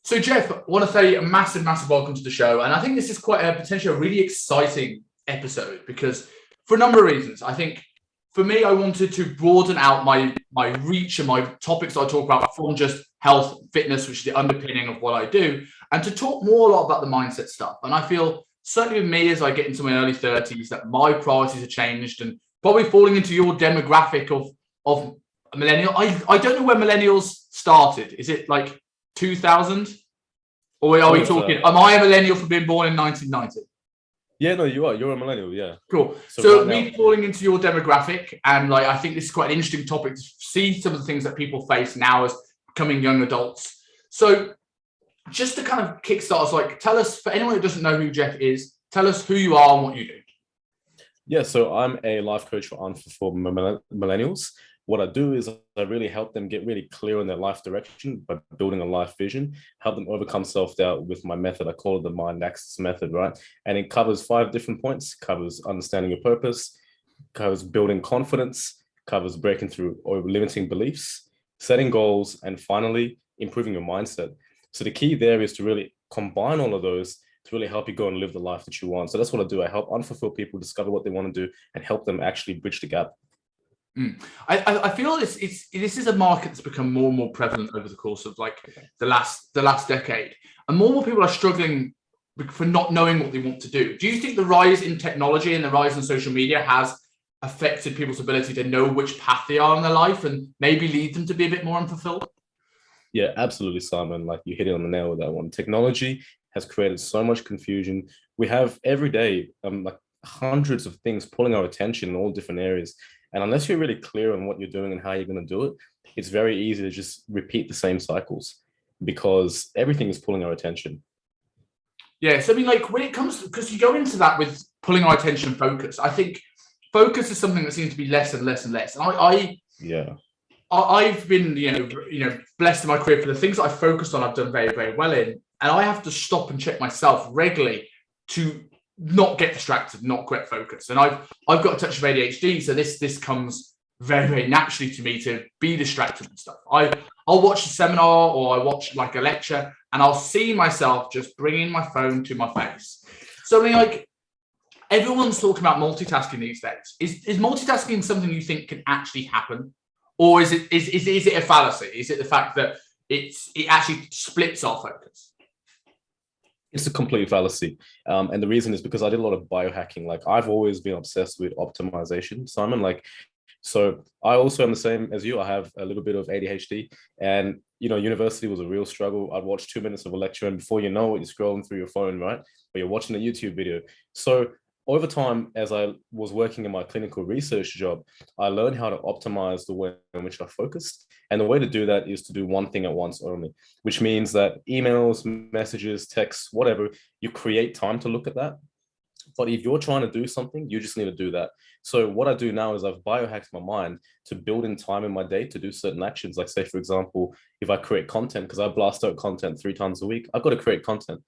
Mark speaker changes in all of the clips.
Speaker 1: So, Geoff, I want to say a massive, massive welcome to the show. And I think this is quite a potentially a really exciting episode because for a number of reasons. I think for me, I wanted to broaden out my reach and my topics I talk about from just health, fitness, which is the underpinning of what I do, and to talk more a lot about the mindset stuff. And I feel certainly with me as I get into my early 30s that my priorities have changed and probably falling into your demographic of a millennial. I don't know when millennials started. Is it like 2000? Or are we talking, am I a millennial for being born in 1990?
Speaker 2: Yeah, no, you are. You're a millennial, yeah.
Speaker 1: Cool. So right me now, falling into your demographic, and like I think this is quite an interesting topic to see some of the things that people face now as becoming young adults. So just to kind of kickstart us, like tell us, for anyone who doesn't know who Geoff is, tell us who you are and what you do.
Speaker 2: Yeah, so I'm a life coach for unfulfilled millennials. What I do is I really help them get really clear on their life direction by building a life vision, help them overcome self-doubt with my method. I call it the mind axis method, right? And it covers 5 different points, covers understanding your purpose, covers building confidence, covers breaking through or limiting beliefs, setting goals, and finally, improving your mindset. So the key there is to really combine all of those to really help you go and live the life that you want. So that's what I do. I help unfulfilled people discover what they want to do and help them actually bridge the gap.
Speaker 1: I feel this is a market that's become more and more prevalent over the course of like the last decade, and more people are struggling for not knowing what they want to do. Do you think the rise in technology and the rise in social media has affected people's ability to know which path they are in their life and maybe lead them to be a bit more unfulfilled?
Speaker 2: Yeah, absolutely, Simon. Like you hit it on the nail with that one. Technology has created so much confusion. We have every day like hundreds of things pulling our attention in all different areas. And unless you're really clear on what you're doing and how you're going to do it, it's very easy to just repeat the same cycles because everything is pulling our attention.
Speaker 1: Yeah, so I mean, like when it comes to, because you go into that with pulling our attention and focus, I think focus is something that seems to be less and less and less. And I've been, blessed in my career for the things that I've focused on, I've done very, very well in. And I have to stop and check myself regularly to not get distracted, not quit focus. And I've got a touch of ADHD, so this comes very, very naturally to me to be distracted and stuff. I'll watch a seminar or I watch like a lecture and I'll see myself just bringing my phone to my face. So I mean, like everyone's talking about multitasking these days. Is multitasking something you think can actually happen, or is it a fallacy? Is it the fact that it actually splits our focus?
Speaker 2: It's a complete fallacy. And the reason is because I did a lot of biohacking. Like I've always been obsessed with optimization, Simon. So I also am the same as you. I have a little bit of ADHD and, university was a real struggle. I'd watch 2 minutes of a lecture and before you know it, you're scrolling through your phone, right? Or you're watching a YouTube video. So over time, as I was working in my clinical research job, I learned how to optimize the way in which I focused. And the way to do that is to do one thing at once only, which means that emails, messages, texts, whatever, you create time to look at that. But if you're trying to do something, you just need to do that. So what I do now is I've biohacked my mind to build in time in my day to do certain actions. Like say, for example, if I create content, because I blast out content 3 times a week, I've got to create content.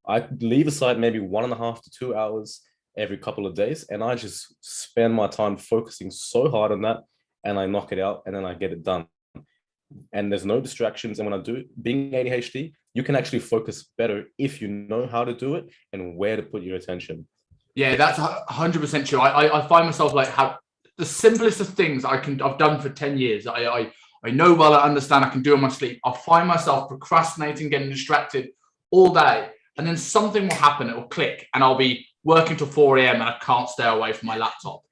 Speaker 2: I leave aside maybe 1.5 to 2 hours every couple of days. And I just spend my time focusing so hard on that and I knock it out and then I get it done. And there's no distractions. And when I do it, being ADHD, you can actually focus better if you know how to do it and where to put your attention.
Speaker 1: Yeah, that's 100% true. I find myself like how the simplest of things I've done for 10 years. I know well, I understand, I can do in my sleep. I find myself procrastinating, getting distracted all day. And then something will happen, it will click and I'll be working till 4 a.m. and I can't stay away from my laptop.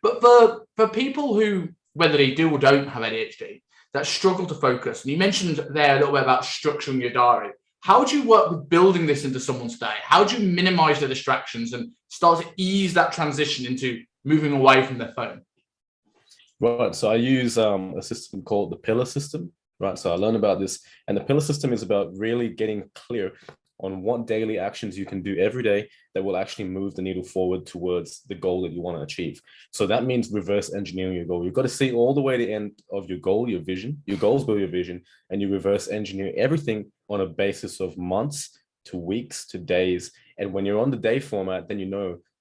Speaker 1: But for people who, whether they do or don't have ADHD, that struggle to focus, and you mentioned there a little bit about structuring your diary. How do you work with building this into someone's day? How do you minimize the distractions and start to ease that transition into moving away from their phone?
Speaker 2: Right. So I use a system called the pillar system. Right. So I learned about this, and the pillar system is about really getting clear on what daily actions you can do every day that will actually move the needle forward towards the goal that you want to achieve. So that means reverse engineering your goal. You've got to see all the way to the end of your goal, your vision. Your goals build your vision, and you reverse engineer everything on a basis of months to weeks to days. And when you're on the day format, then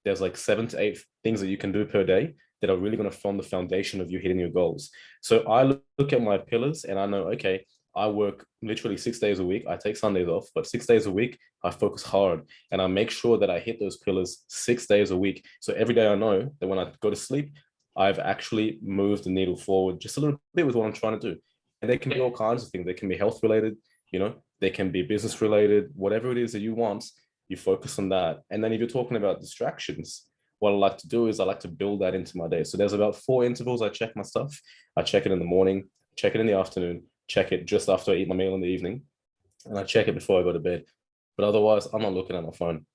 Speaker 2: there's like 7 to 8 things that you can do per day that are really going to form the foundation of you hitting your goals. So I look at my pillars and I know, okay, I work literally 6 days a week. I take Sundays off, but 6 days a week, I focus hard and I make sure that I hit those pillars 6 days a week. So every day I know that when I go to sleep, I've actually moved the needle forward just a little bit with what I'm trying to do. And they can be all kinds of things. They can be health related, you know, they can be business related, whatever it is that you want, you focus on that. And then if you're talking about distractions, what I like to do is I like to build that into my day. So there's about 4 intervals I check my stuff. I check it in the morning, check it in the afternoon, check it just after I eat my meal in the evening, and I check it before I go to bed. But otherwise, I'm not looking at my phone.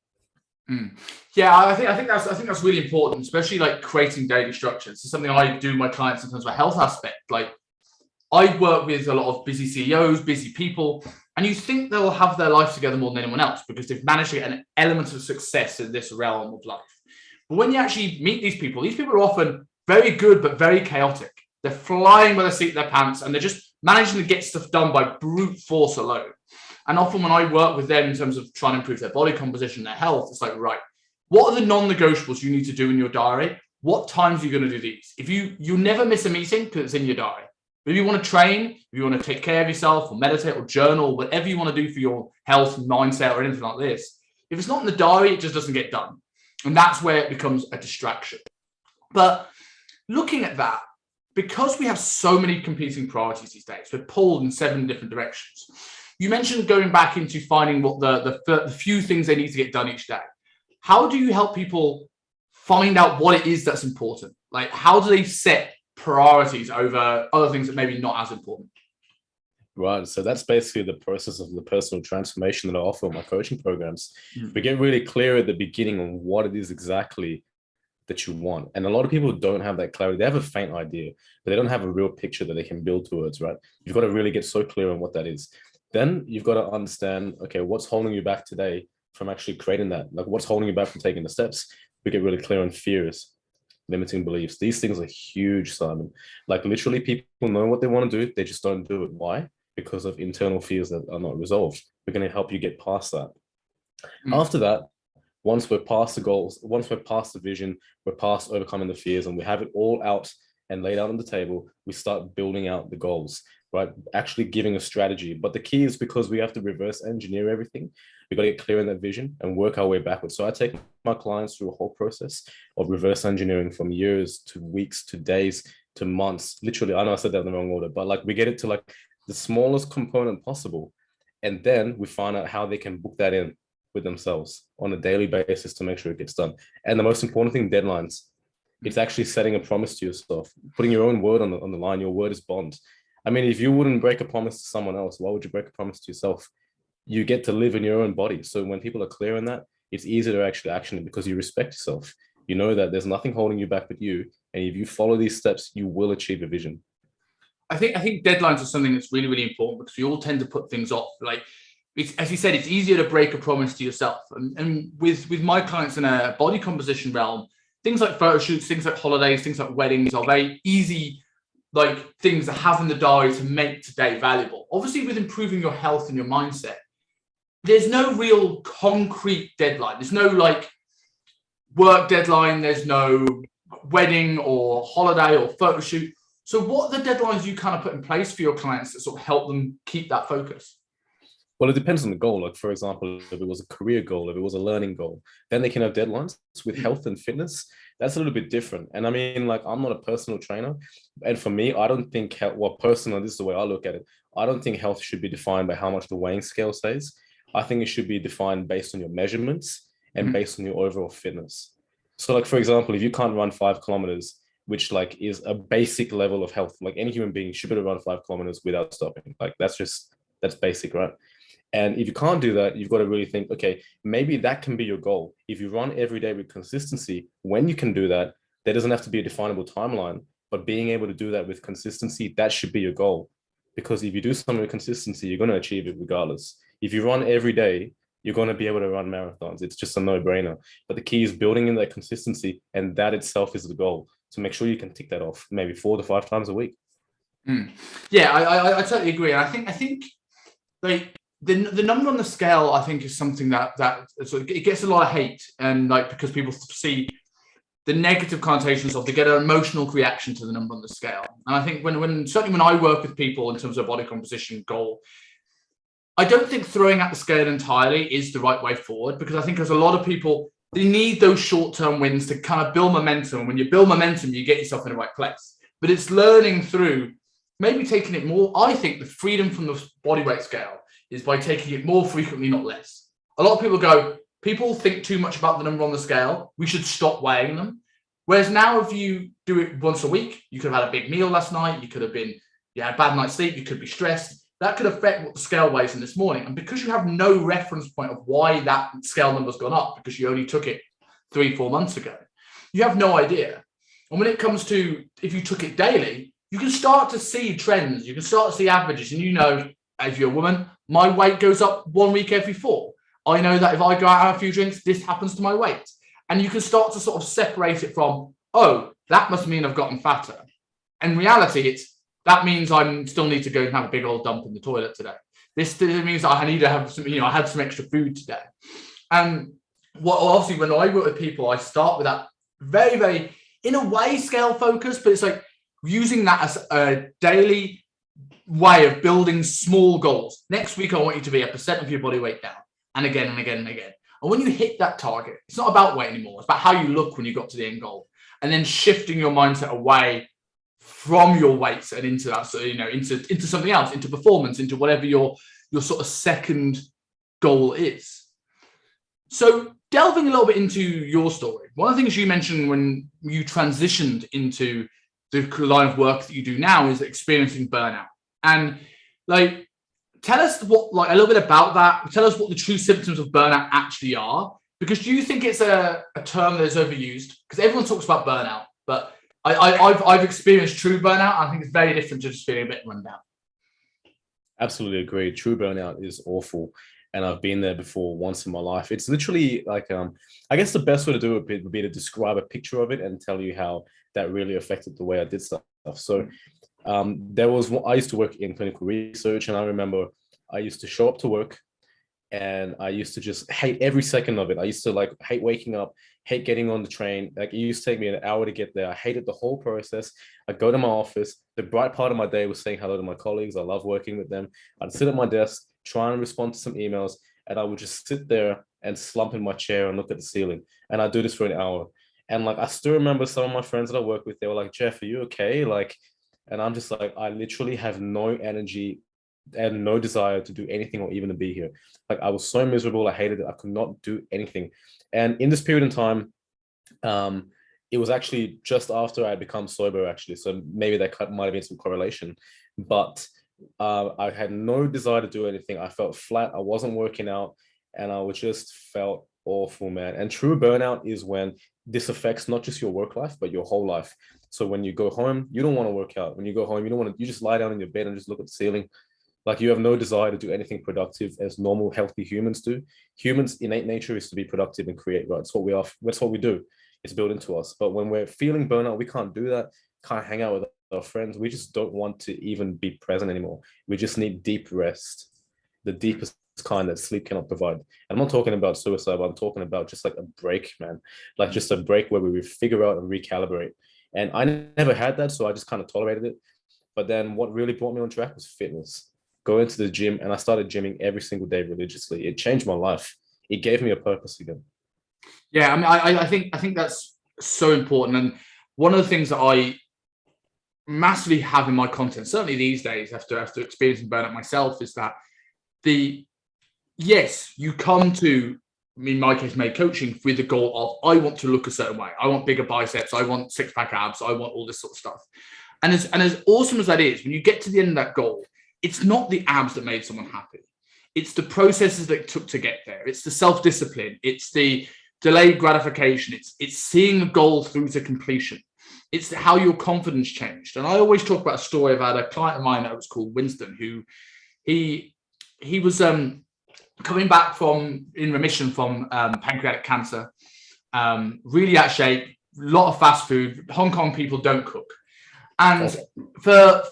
Speaker 1: Yeah, I think that's really important, especially like creating daily structures. It's something I do with my clients in terms of a health aspect. Like I work with a lot of busy CEOs, busy people, and you think they'll have their life together more than anyone else because they've managed to get an element of success in this realm of life. But when you actually meet these people are often very good but very chaotic. They're flying by the seat of their pants and they're just managing to get stuff done by brute force alone. And often when I work with them in terms of trying to improve their body composition, their health, it's like, right, what are the non-negotiables you need to do in your diary? What times are you going to do these? If you never miss a meeting because it's in your diary. If you want to train, if you want to take care of yourself or meditate or journal, whatever you want to do for your health, mindset, or anything like this, if it's not in the diary, it just doesn't get done. And that's where it becomes a distraction. But looking at that, because we have so many competing priorities these days, we're pulled in 7 different directions. You mentioned going back into finding what the few things they need to get done each day. How do you help people find out what it is that's important? Like, how do they set priorities over other things that maybe not as important?
Speaker 2: Right. So that's basically the process of the personal transformation that I offer in my coaching programs. We get really clear at the beginning on what it is exactly that you want. And a lot of people don't have that clarity. They have a faint idea, but they don't have a real picture that they can build towards, right? You've got to really get so clear on what that is. Then you've got to understand, okay, what's holding you back today from actually creating that? Like what's holding you back from taking the steps? We get really clear on fears, limiting beliefs. These things are huge, Simon. Like literally people know what they want to do. They just don't do it. Why? Because of internal fears that are not resolved. We're going to help you get past that. After that, once we're past the goals, once we're past the vision, we're past overcoming the fears and we have it all out and laid out on the table, we start building out the goals, right? Actually giving a strategy. But the key is because we have to reverse engineer everything. We've got to get clear in that vision and work our way backwards. So I take my clients through a whole process of reverse engineering from years to weeks to days to months. Literally, I know I said that in the wrong order, but like we get it to like the smallest component possible. And then we find out how they can book that in with themselves on a daily basis to make sure it gets done. And the most important thing, deadlines. It's actually setting a promise to yourself, putting your own word on the line. Your word is bond. I mean, if you wouldn't break a promise to someone else, why would you break a promise to yourself? You get to live in your own body. So when people are clear on that, it's easier to actually action it because you respect yourself. You know that there's nothing holding you back but you. And if you follow these steps, you will achieve a vision.
Speaker 1: I think deadlines are something that's really, really important because we all tend to put things off. Like, it's, as you said, it's easier to break a promise to yourself. And with my clients in a body composition realm, things like photo shoots, things like holidays, things like weddings are very easy, like things to have in the diary to make today valuable. Obviously, with improving your health and your mindset, there's no real concrete deadline. There's no like work deadline. There's no wedding or holiday or photo shoot. So what are the deadlines you kind of put in place for your clients that sort of help them keep that focus?
Speaker 2: Well, it depends on the goal. Like, for example, if it was a career goal, if it was a learning goal, then they can have deadlines. With health and fitness, that's a little bit different. And I mean, like, I'm not a personal trainer. And for me, I don't think, well, personally, this is the way I look at it. I don't think health should be defined by how much the weighing scale says. I think it should be defined based on your measurements and based on your overall fitness. So like, for example, if you can't run 5 kilometers, which like is a basic level of health, like any human being should be able to run 5 kilometers without stopping. Like that's basic, right? And if you can't do that, you've got to really think, okay, maybe that can be your goal. If you run every day with consistency, when you can do that, there doesn't have to be a definable timeline, but being able to do that with consistency, that should be your goal. Because if you do something with consistency, you're going to achieve it regardless. If you run every day, you're going to be able to run marathons. It's just a no-brainer. But the key is building in that consistency, and that itself is the goal. So make sure you can tick that off maybe 4 to 5 times a week.
Speaker 1: Yeah, I totally agree. And I think like the number on the scale, I think, is something that so it gets a lot of hate, and like because people see the negative connotations of they get an emotional reaction to the number on the scale. And I think certainly when I work with people in terms of body composition goal, I don't think throwing out the scale entirely is the right way forward, because I think there's a lot of people, they need those short-term wins to kind of build momentum. And when you build momentum, you get yourself in the right place. But it's learning through maybe taking it more. I think the freedom from the body weight scale is by taking it more frequently, not less. A lot of people think too much about the number on the scale. We should stop weighing them. Whereas now, if you do it once a week, you could have had a big meal last night. You had a bad night's sleep. You could be stressed. That could affect what the scale weighs in this morning. And because you have no reference point of why that scale number's gone up, because you only took it 3-4 months ago, you have no idea. And when it comes to, if you took it daily, you can start to see trends. You can start to see averages. And if you're a woman, my weight goes up 1 week every 4. I know that if I go out and have a few drinks, this happens to my weight. And you can start to sort of separate it from, oh, that must mean I've gotten fatter. In reality, that means I still need to go and have a big old dump in the toilet today. This means that I need to have some, I had some extra food today. And obviously when I work with people, I start with that very, very, in a way, scale focus, but it's like using that as a daily way of building small goals. Next week, I want you to be 1% of your body weight down. And again and again and again. And when you hit that target, it's not about weight anymore. It's about how you look when you got to the end goal. And then shifting your mindset away from your weights and into that, so into something else, into performance, into whatever your sort of second goal is. So delving a little bit into your story, one of the things you mentioned when you transitioned into the line of work that you do now is experiencing burnout. And tell us a little bit about that. Tell us what the true symptoms of burnout actually are. Because do you think it's a term that is overused? Because everyone talks about burnout, but I've experienced true burnout. I think it's very different to just feeling a bit run down.
Speaker 2: Absolutely agree. True burnout is awful. And I've been there before once in my life. It's literally like, I guess the best way to do it would be to describe a picture of it and tell you how that really affected the way I did stuff. So I used to work in clinical research, and I remember I used to show up to work and I used to just hate every second of it. I used to hate waking up, hate getting on the train. It used to take me an hour to get there. I hated the whole process. I'd go to my office. The bright part of my day was saying hello to my colleagues. I love working with them. I'd sit at my desk, try and respond to some emails, and I would just sit there and slump in my chair and look at the ceiling. And I'd do this for an hour. And I still remember some of my friends that I work with, they were like, Geoff, are you okay? And I'm just like, I literally have no energy and no desire to do anything or even to be here. I was so miserable. I hated it. I could not do anything. And in this period in time, it was actually just after I had become sober, actually. So maybe that might have been some correlation. But I had no desire to do anything. I felt flat. I wasn't working out. And I just felt awful, man. And true burnout is when this affects not just your work life, but your whole life. So when you go home, you don't want to work out. When you go home, you just lie down in your bed and just look at the ceiling. You have no desire to do anything productive as normal, healthy humans do. Humans' innate nature is to be productive and create, right? That's what we are. That's what we do. It's built into us. But when we're feeling burnout, we can't do that. Can't hang out with our friends. We just don't want to even be present anymore. We just need deep rest, the deepest kind that sleep cannot provide. And I'm not talking about suicide, but I'm talking about just a break, man. Just a break where we figure out and recalibrate. And I never had that, so I just kind of tolerated it. But then what really brought me on track was fitness. Go into the gym, and I started gymming every single day religiously. It changed my life. It gave me a purpose again.
Speaker 1: Yeah, I think that's so important. And one of the things that I massively have in my content, certainly these days, after experiencing burnout myself, is that yes, you come to, in my case, made coaching with the goal of, I want to look a certain way. I want bigger biceps. I want 6-pack abs. I want all this sort of stuff. And as awesome as that is, when you get to the end of that goal, it's not the abs that made someone happy. It's the processes that it took to get there. It's the self-discipline. It's the delayed gratification. It's seeing a goal through to completion. It's how your confidence changed. And I always talk about a story about a client of mine that was called Winston, who he was coming back in remission from pancreatic cancer, really out of shape, a lot of fast food. Hong Kong people don't cook. And for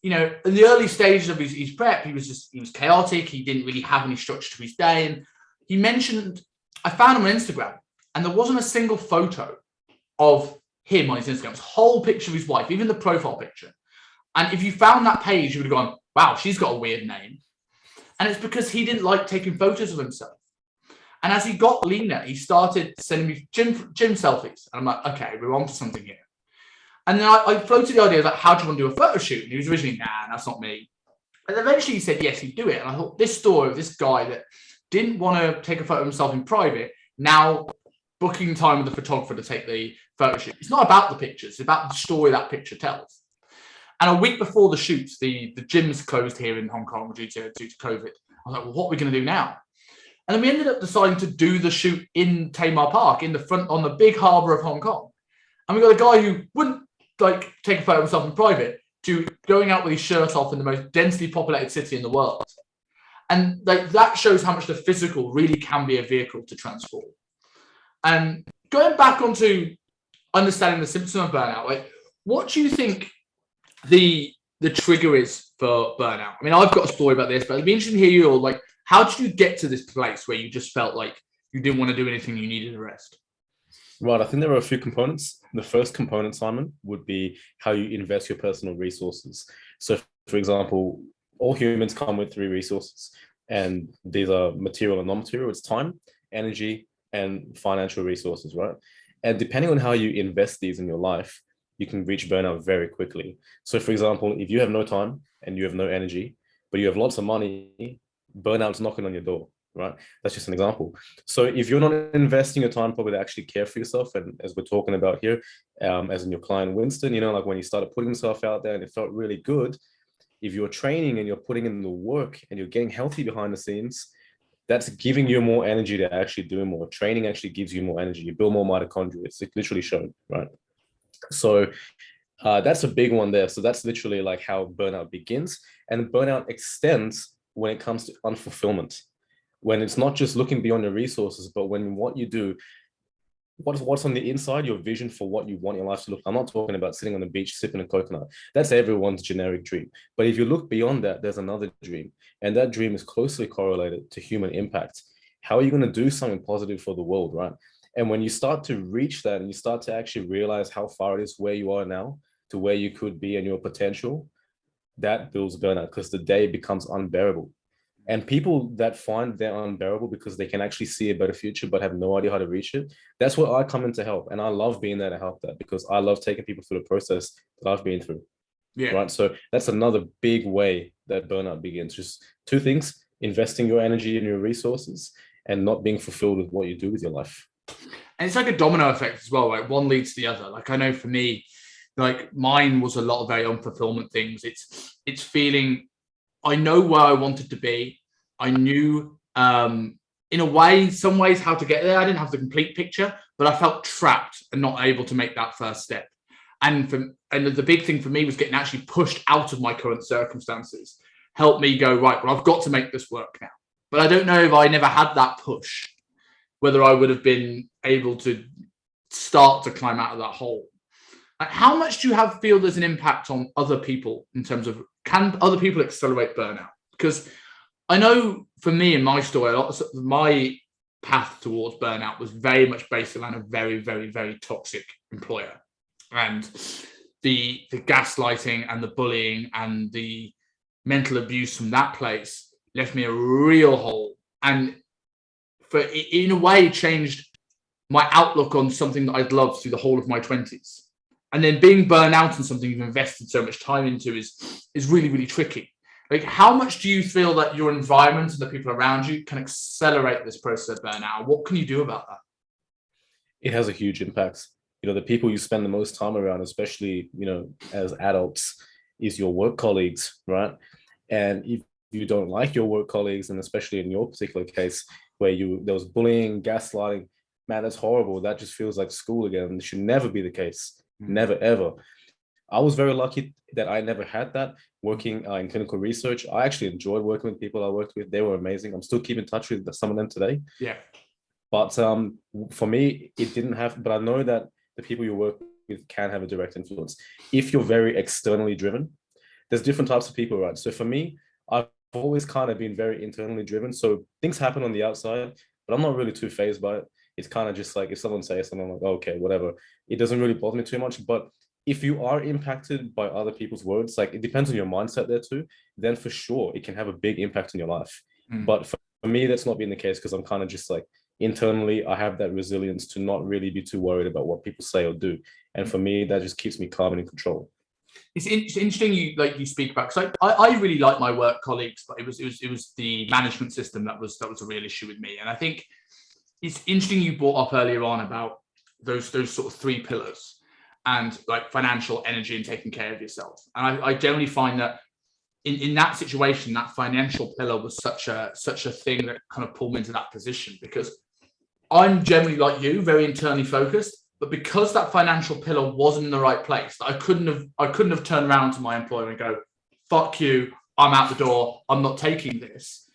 Speaker 1: in the early stages of his prep, he was chaotic. He didn't really have any structure to his day. And he mentioned, I found him on Instagram, and there wasn't a single photo of him on his Instagram. His whole picture of his wife, even the profile picture. And if you found that page, you would have gone, wow, she's got a weird name. And it's because he didn't like taking photos of himself. And as he got leaner, he started sending me gym selfies. And I'm like, okay, we're on to something here. And then I floated the idea, like, how do you want to do a photo shoot? And he was originally, nah, that's not me. And eventually he said, yes, he'd do it. And I thought, this story of this guy that didn't want to take a photo of himself in private, now booking time with the photographer to take the photo shoot. It's not about the pictures, it's about the story that picture tells. And a week before the shoots, the gyms closed here in Hong Kong due to COVID. I was like, well, what are we going to do now? And then we ended up deciding to do the shoot in Tamar Park, in the front, on the big harbour of Hong Kong. And we got a guy who wouldn't like take a photo of himself in private to going out with his shirt off in the most densely populated city in the world. And like that shows how much the physical really can be a vehicle to transform. And going back onto understanding the symptoms of burnout, like what do you think the trigger is for burnout? I mean, I've got a story about this, but it'd be interesting to hear you all. Like, how did you get to this place where you just felt like you didn't want to do anything, you needed a rest?
Speaker 2: Right. I think there are a few components. The first component, Simon, would be how you invest your personal resources. So, for example, all humans come with three resources, and these are material and non-material. It's time, energy, and financial resources, right? And depending on how you invest these in your life, you can reach burnout very quickly. So, for example, if you have no time and you have no energy, but you have lots of money, burnout's knocking on your door. Right? That's just an example. So if you're not investing your time probably to actually care for yourself, and as we're talking about here, as in your client Winston, you know, like when he started putting himself out there and it felt really good, if you're training and you're putting in the work and you're getting healthy behind the scenes, that's giving you more energy to actually do more. Training actually gives you more energy. You build more mitochondria. It's literally shown, right? So that's a big one there. So that's literally like how burnout begins, and burnout extends when it comes to unfulfillment. When it's not just looking beyond your resources, but when what you do, what's on the inside, your vision for what you want your life to look. I'm not talking about sitting on the beach sipping a coconut. That's everyone's generic dream. But if you look beyond that, there's another dream. And that dream is closely correlated to human impact. How are you going to do something positive for the world, right? And when you start to reach that and you start to actually realize how far it is where you are now to where you could be and your potential, that builds burnout because the day becomes unbearable. And people that find they're unbearable because they can actually see a better future but have no idea how to reach it, that's where I come in to help. And I love being there to help that because I love taking people through the process that I've been through. Yeah. Right. So that's another big way that burnout begins. Just two things: investing your energy and your resources and not being fulfilled with what you do with your life.
Speaker 1: And it's like a domino effect as well, right? One leads to the other. Like I know for me, like mine was a lot of very unfulfillment things. It's feeling, I know where I wanted to be. I knew in a way, some ways how to get there. I didn't have the complete picture, but I felt trapped and not able to make that first step. And the big thing for me was getting actually pushed out of my current circumstances, helped me go, right, well, I've got to make this work now. But I don't know if I never had that push, whether I would have been able to start to climb out of that hole. Like, how much do you feel there's an impact on other people in terms of, can other people accelerate burnout? Because I know for me in my story, my path towards burnout was very much based around a very, very, very toxic employer. And the gaslighting and the bullying and the mental abuse from that place left me a real hole. And in a way, changed my outlook on something that I'd loved through the whole of my 20s. And then being burnt out on something you've invested so much time into is really, really tricky. Like, how much do you feel that your environment and the people around you can accelerate this process of burnout? What can you do about that?
Speaker 2: It has a huge impact. You know, the people you spend the most time around, especially, you know, as adults, is your work colleagues, right? And if you don't like your work colleagues, and especially in your particular case, where there was bullying, gaslighting, man, that's horrible. That just feels like school again. It should never be the case. Never, ever. I was very lucky that I never had that working in clinical research. I actually enjoyed working with people I worked with. They were amazing. I'm still keeping in touch with some of them today.
Speaker 1: Yeah.
Speaker 2: But for me, it didn't have, but I know that the people you work with can have a direct influence. If you're very externally driven, there's different types of people, right? So for me, I've always kind of been very internally driven. So things happen on the outside, but I'm not really too fazed by it. it's kind of just like if someone says something, I'm like, okay, whatever. It doesn't really bother me too much. But if you are impacted by other people's words, like it depends on your mindset there too, then for sure it can have a big impact on your life. But for me, that's not been the case because I'm kind of just like internally, I have that resilience to not really be too worried about what people say or do. And for me, that just keeps me calm and in control.
Speaker 1: It's interesting you speak about, because I really like my work colleagues, but it was the management system that was a real issue with me. And I think it's interesting you brought up earlier on about those sort of three pillars, and like financial, energy, and taking care of yourself. And I generally find that in that situation, that financial pillar was such a thing that kind of pulled me into that position, because I'm generally like you, very internally focused. But because that financial pillar wasn't in the right place, I couldn't have turned around to my employer and go, "Fuck you, I'm out the door. I'm not taking this."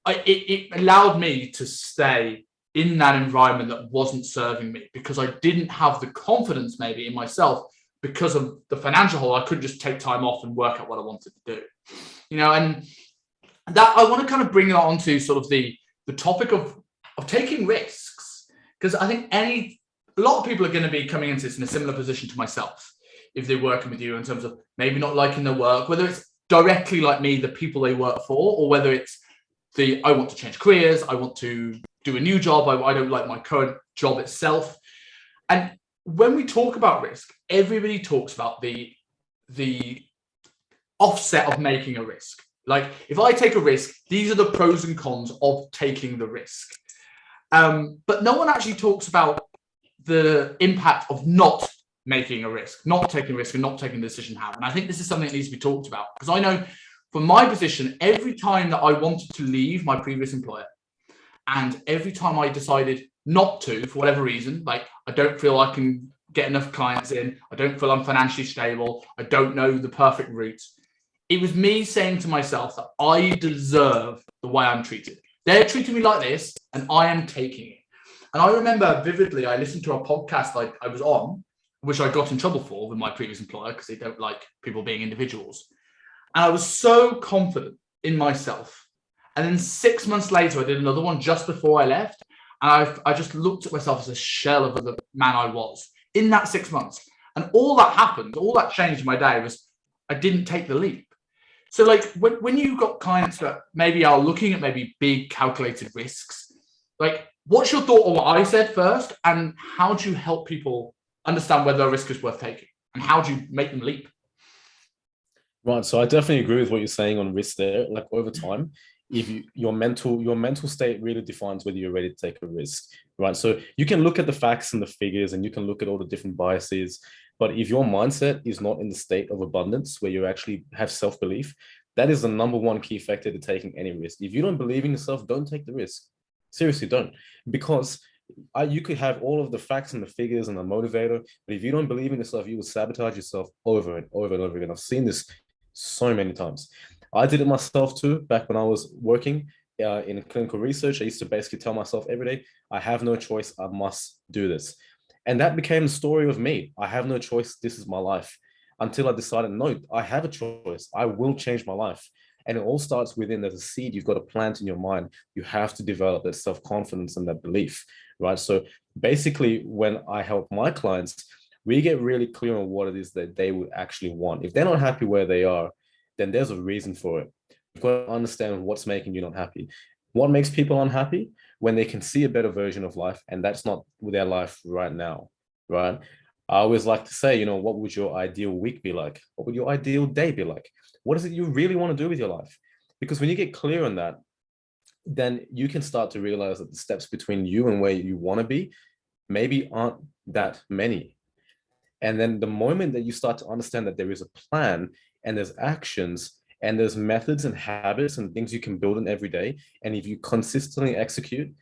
Speaker 1: It allowed me to stay in that environment that wasn't serving me, because I didn't have the confidence maybe in myself because of the financial hole. I couldn't just take time off and work out what I wanted to do, and that I want to kind of bring it on to sort of the topic of taking risks, because I think a lot of people are going to be coming into this in a similar position to myself if they're working with you, in terms of maybe not liking their work, whether it's directly like me, the people they work for, or whether it's I want to change careers, I want to do a new job, I don't like my current job itself. And when we talk about risk, everybody talks about the offset of making a risk. Like, if I take a risk, these are the pros and cons of taking the risk. But no one actually talks about the impact of not making a risk, not taking a risk, and not taking the decision to have. And I think this is something that needs to be talked about, because I know from my position, every time that I wanted to leave my previous employer, and every time I decided not to, for whatever reason, like I don't feel I can get enough clients in, I don't feel I'm financially stable, I don't know the perfect route, it was me saying to myself that I deserve the way I'm treated. They're treating me like this, and I am taking it. And I remember vividly, I listened to a podcast I was on, which I got in trouble for with my previous employer because they don't like people being individuals. And I was so confident in myself. And then 6 months later, I did another one just before I left. And I just looked at myself as a shell of the man I was in that 6 months. And all that happened, all that changed in my day was I didn't take the leap. So like when you've got clients that maybe are looking at maybe big calculated risks, like what's your thought on what I said first? And how do you help people understand whether a risk is worth taking? And how do you make them leap?
Speaker 2: Right. So I definitely agree with what you're saying on risk there. Like over time, if your mental state really defines whether you're ready to take a risk, right? So you can look at the facts and the figures, and you can look at all the different biases. But if your mindset is not in the state of abundance, where you actually have self-belief, that is the number one key factor to taking any risk. If you don't believe in yourself, don't take the risk. Seriously, don't. Because you could have all of the facts and the figures and the motivator, but if you don't believe in yourself, you will sabotage yourself over and over and over again. I've seen this so many times. I did it myself too, back when I was working in clinical research. I used to basically tell myself every day, I have no choice, I must do this. And that became the story of me. I have no choice, this is my life. Until I decided, no, I have a choice. I will change my life. And it all starts within. There's a seed you've got to plant in your mind. You have to develop that self-confidence and that belief, right? So basically, when I help my clients, we get really clear on what it is that they would actually want. If they're not happy where they are, then there's a reason for it. You've got to understand what's making you not happy. What makes people unhappy? When they can see a better version of life, and that's not their life right now, right? I always like to say, what would your ideal week be like? What would your ideal day be like? What is it you really want to do with your life? Because when you get clear on that, then you can start to realize that the steps between you and where you want to be maybe aren't that many. And then the moment that you start to understand that there is a plan and there's actions and there's methods and habits and things you can build in every day, and if you consistently execute,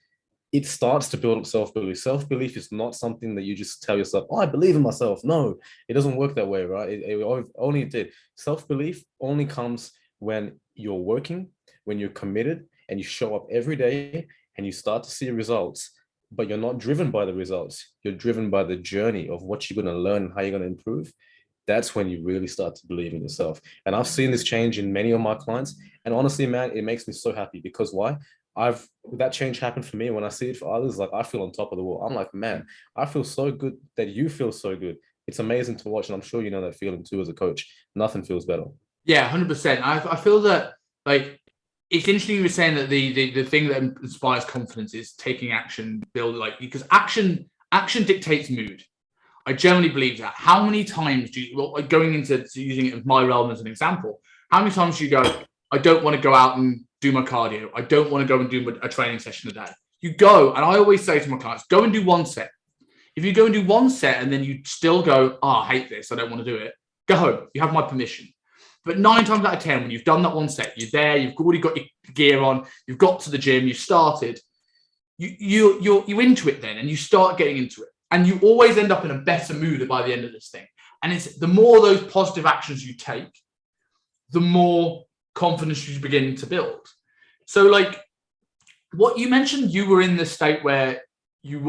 Speaker 2: it starts to build up self-belief. Self-belief is not something that you just tell yourself, oh, I believe in myself. No, it doesn't work that way, right? It only did. Self-belief only comes when you're working, when you're committed, and you show up every day and you start to see results, but you're not driven by the results. You're driven by the journey of what you're going to learn and how you're going to improve. That's when you really start to believe in yourself. And I've seen this change in many of my clients. And honestly, man, it makes me so happy because why? that change happened for me. When I see it for others, like I feel on top of the world. I'm like, man, I feel so good that you feel so good. It's amazing to watch, and I'm sure you know that feeling too as a coach. Nothing feels better.
Speaker 1: Yeah, 100%. I feel that like it's interesting you were saying that the thing that inspires confidence is taking action, build like because action dictates mood. I generally believe that. How many times do you, well, going into using it as my realm as an example, how many times do you go, I don't want to go out and do my cardio. I don't want to go and do a training session a day. You go, and I always say to my clients, go and do one set. If you go and do one set and then you still go, I hate this, I don't want to do it, go home. You have my permission. But 9 times out of 10, when you've done that one set, you're there, you've already got your gear on, you've got to the gym, you've started, you're into it then, and you start getting into it. And you always end up in a better mood by the end of this thing. And it's the more those positive actions you take, the more confidence you begin to build. So like what you mentioned, you were in this state where you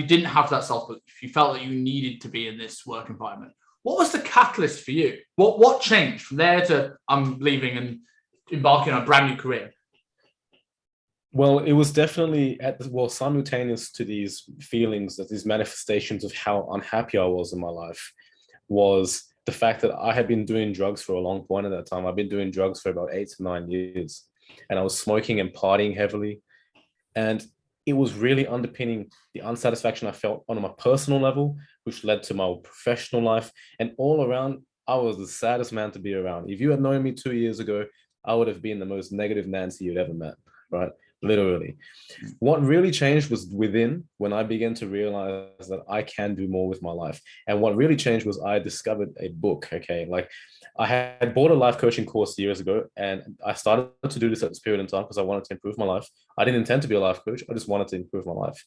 Speaker 1: didn't have that self-belief. You felt that you needed to be in this work environment. What was the catalyst for you? What changed from there to I'm leaving and embarking on a brand new career?
Speaker 2: Well, it was definitely simultaneous to these feelings, that these manifestations of how unhappy I was in my life, was the fact that I had been doing drugs for a long point at that time. I've been doing drugs for about 8 to 9 years, and I was smoking and partying heavily. And it was really underpinning the unsatisfaction I felt on my personal level, which led to my professional life. And all around, I was the saddest man to be around. If you had known me 2 years ago, I would have been the most negative Nancy you'd ever met, right? Literally. What really changed was within, when I began to realize that I can do more with my life. And what really changed was I discovered a book. Okay, like I had bought a life coaching course years ago, and I started to do this at this period in time because I wanted to improve my life. I didn't intend to be a life coach, I just wanted to improve my life.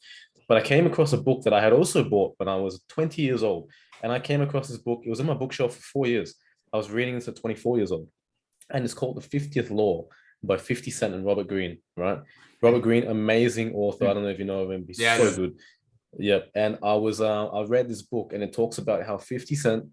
Speaker 2: But I came across a book that I had also bought when I was 20 years old. And I came across this book. It was in my bookshelf for 4 years. I was reading this at 24 years old. And it's called The 50th Law by 50 Cent and Robert Greene, right? Robert Greene, amazing author. I don't know if you know of him. He's so good. Yep. And I read this book, and it talks about how 50 Cent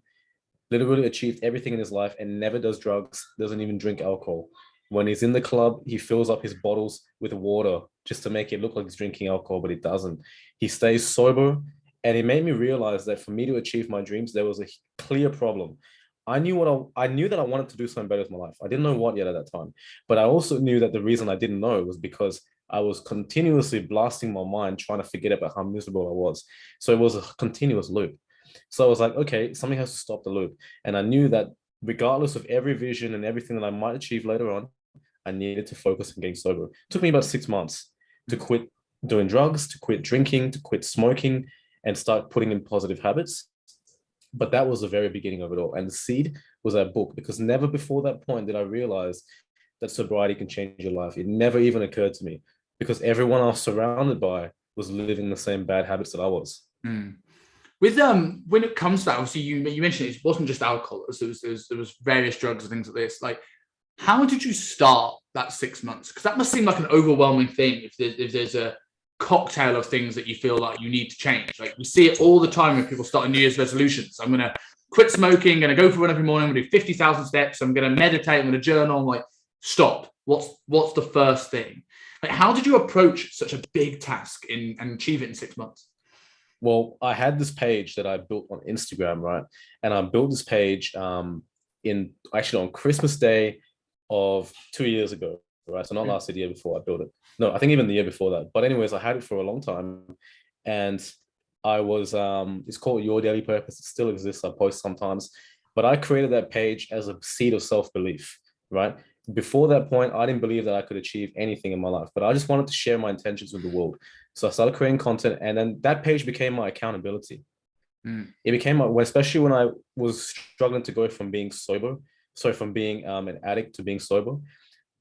Speaker 2: literally achieved everything in his life and never does drugs, doesn't even drink alcohol. When he's in the club, he fills up his bottles with water just to make it look like he's drinking alcohol, but he doesn't. He stays sober. And it made me realize that for me to achieve my dreams, there was a clear problem. I knew that I wanted to do something better with my life. I didn't know what yet at that time, but I also knew that the reason I didn't know was because I was continuously blasting my mind, trying to forget about how miserable I was. So it was a continuous loop. So I was like, okay, something has to stop the loop. And I knew that regardless of every vision and everything that I might achieve later on, I needed to focus on getting sober. It took me about 6 months to quit doing drugs, to quit drinking, to quit smoking, and start putting in positive habits. But that was the very beginning of it all. And the seed was that book, because never before that point did I realize that sobriety can change your life. It never even occurred to me, because everyone I was surrounded by was living the same bad habits that I was.
Speaker 1: Mm. With when it comes to that, obviously you mentioned it wasn't just alcohol. There was various drugs and things like this. Like, how did you start that 6 months? Because that must seem like an overwhelming thing. If there's a cocktail of things that you feel like you need to change. Like we see it all the time when people start New Year's resolutions. I'm going to quit smoking, I'm going to go for a run every morning, I'm going to do 50,000 steps, I'm going to meditate, I'm going to journal. I'm like, stop. What's the first thing? Like, how did you approach such a big task and achieve it in 6 months?
Speaker 2: Well, I had this page that I built on Instagram, right? And I built this page in actually on Christmas Day of 2 years ago, right? So not last year, the year before I built it. No, I think even the year before that. But anyways, I had it for a long time. And I was, it's called Your Daily Purpose. It still exists. I post sometimes. But I created that page as a seed of self-belief, right? Before that point, I didn't believe that I could achieve anything in my life, but I just wanted to share my intentions with the world. So I started creating content, and then that page became my accountability. It became especially when I was struggling to go from being from being an addict to being sober.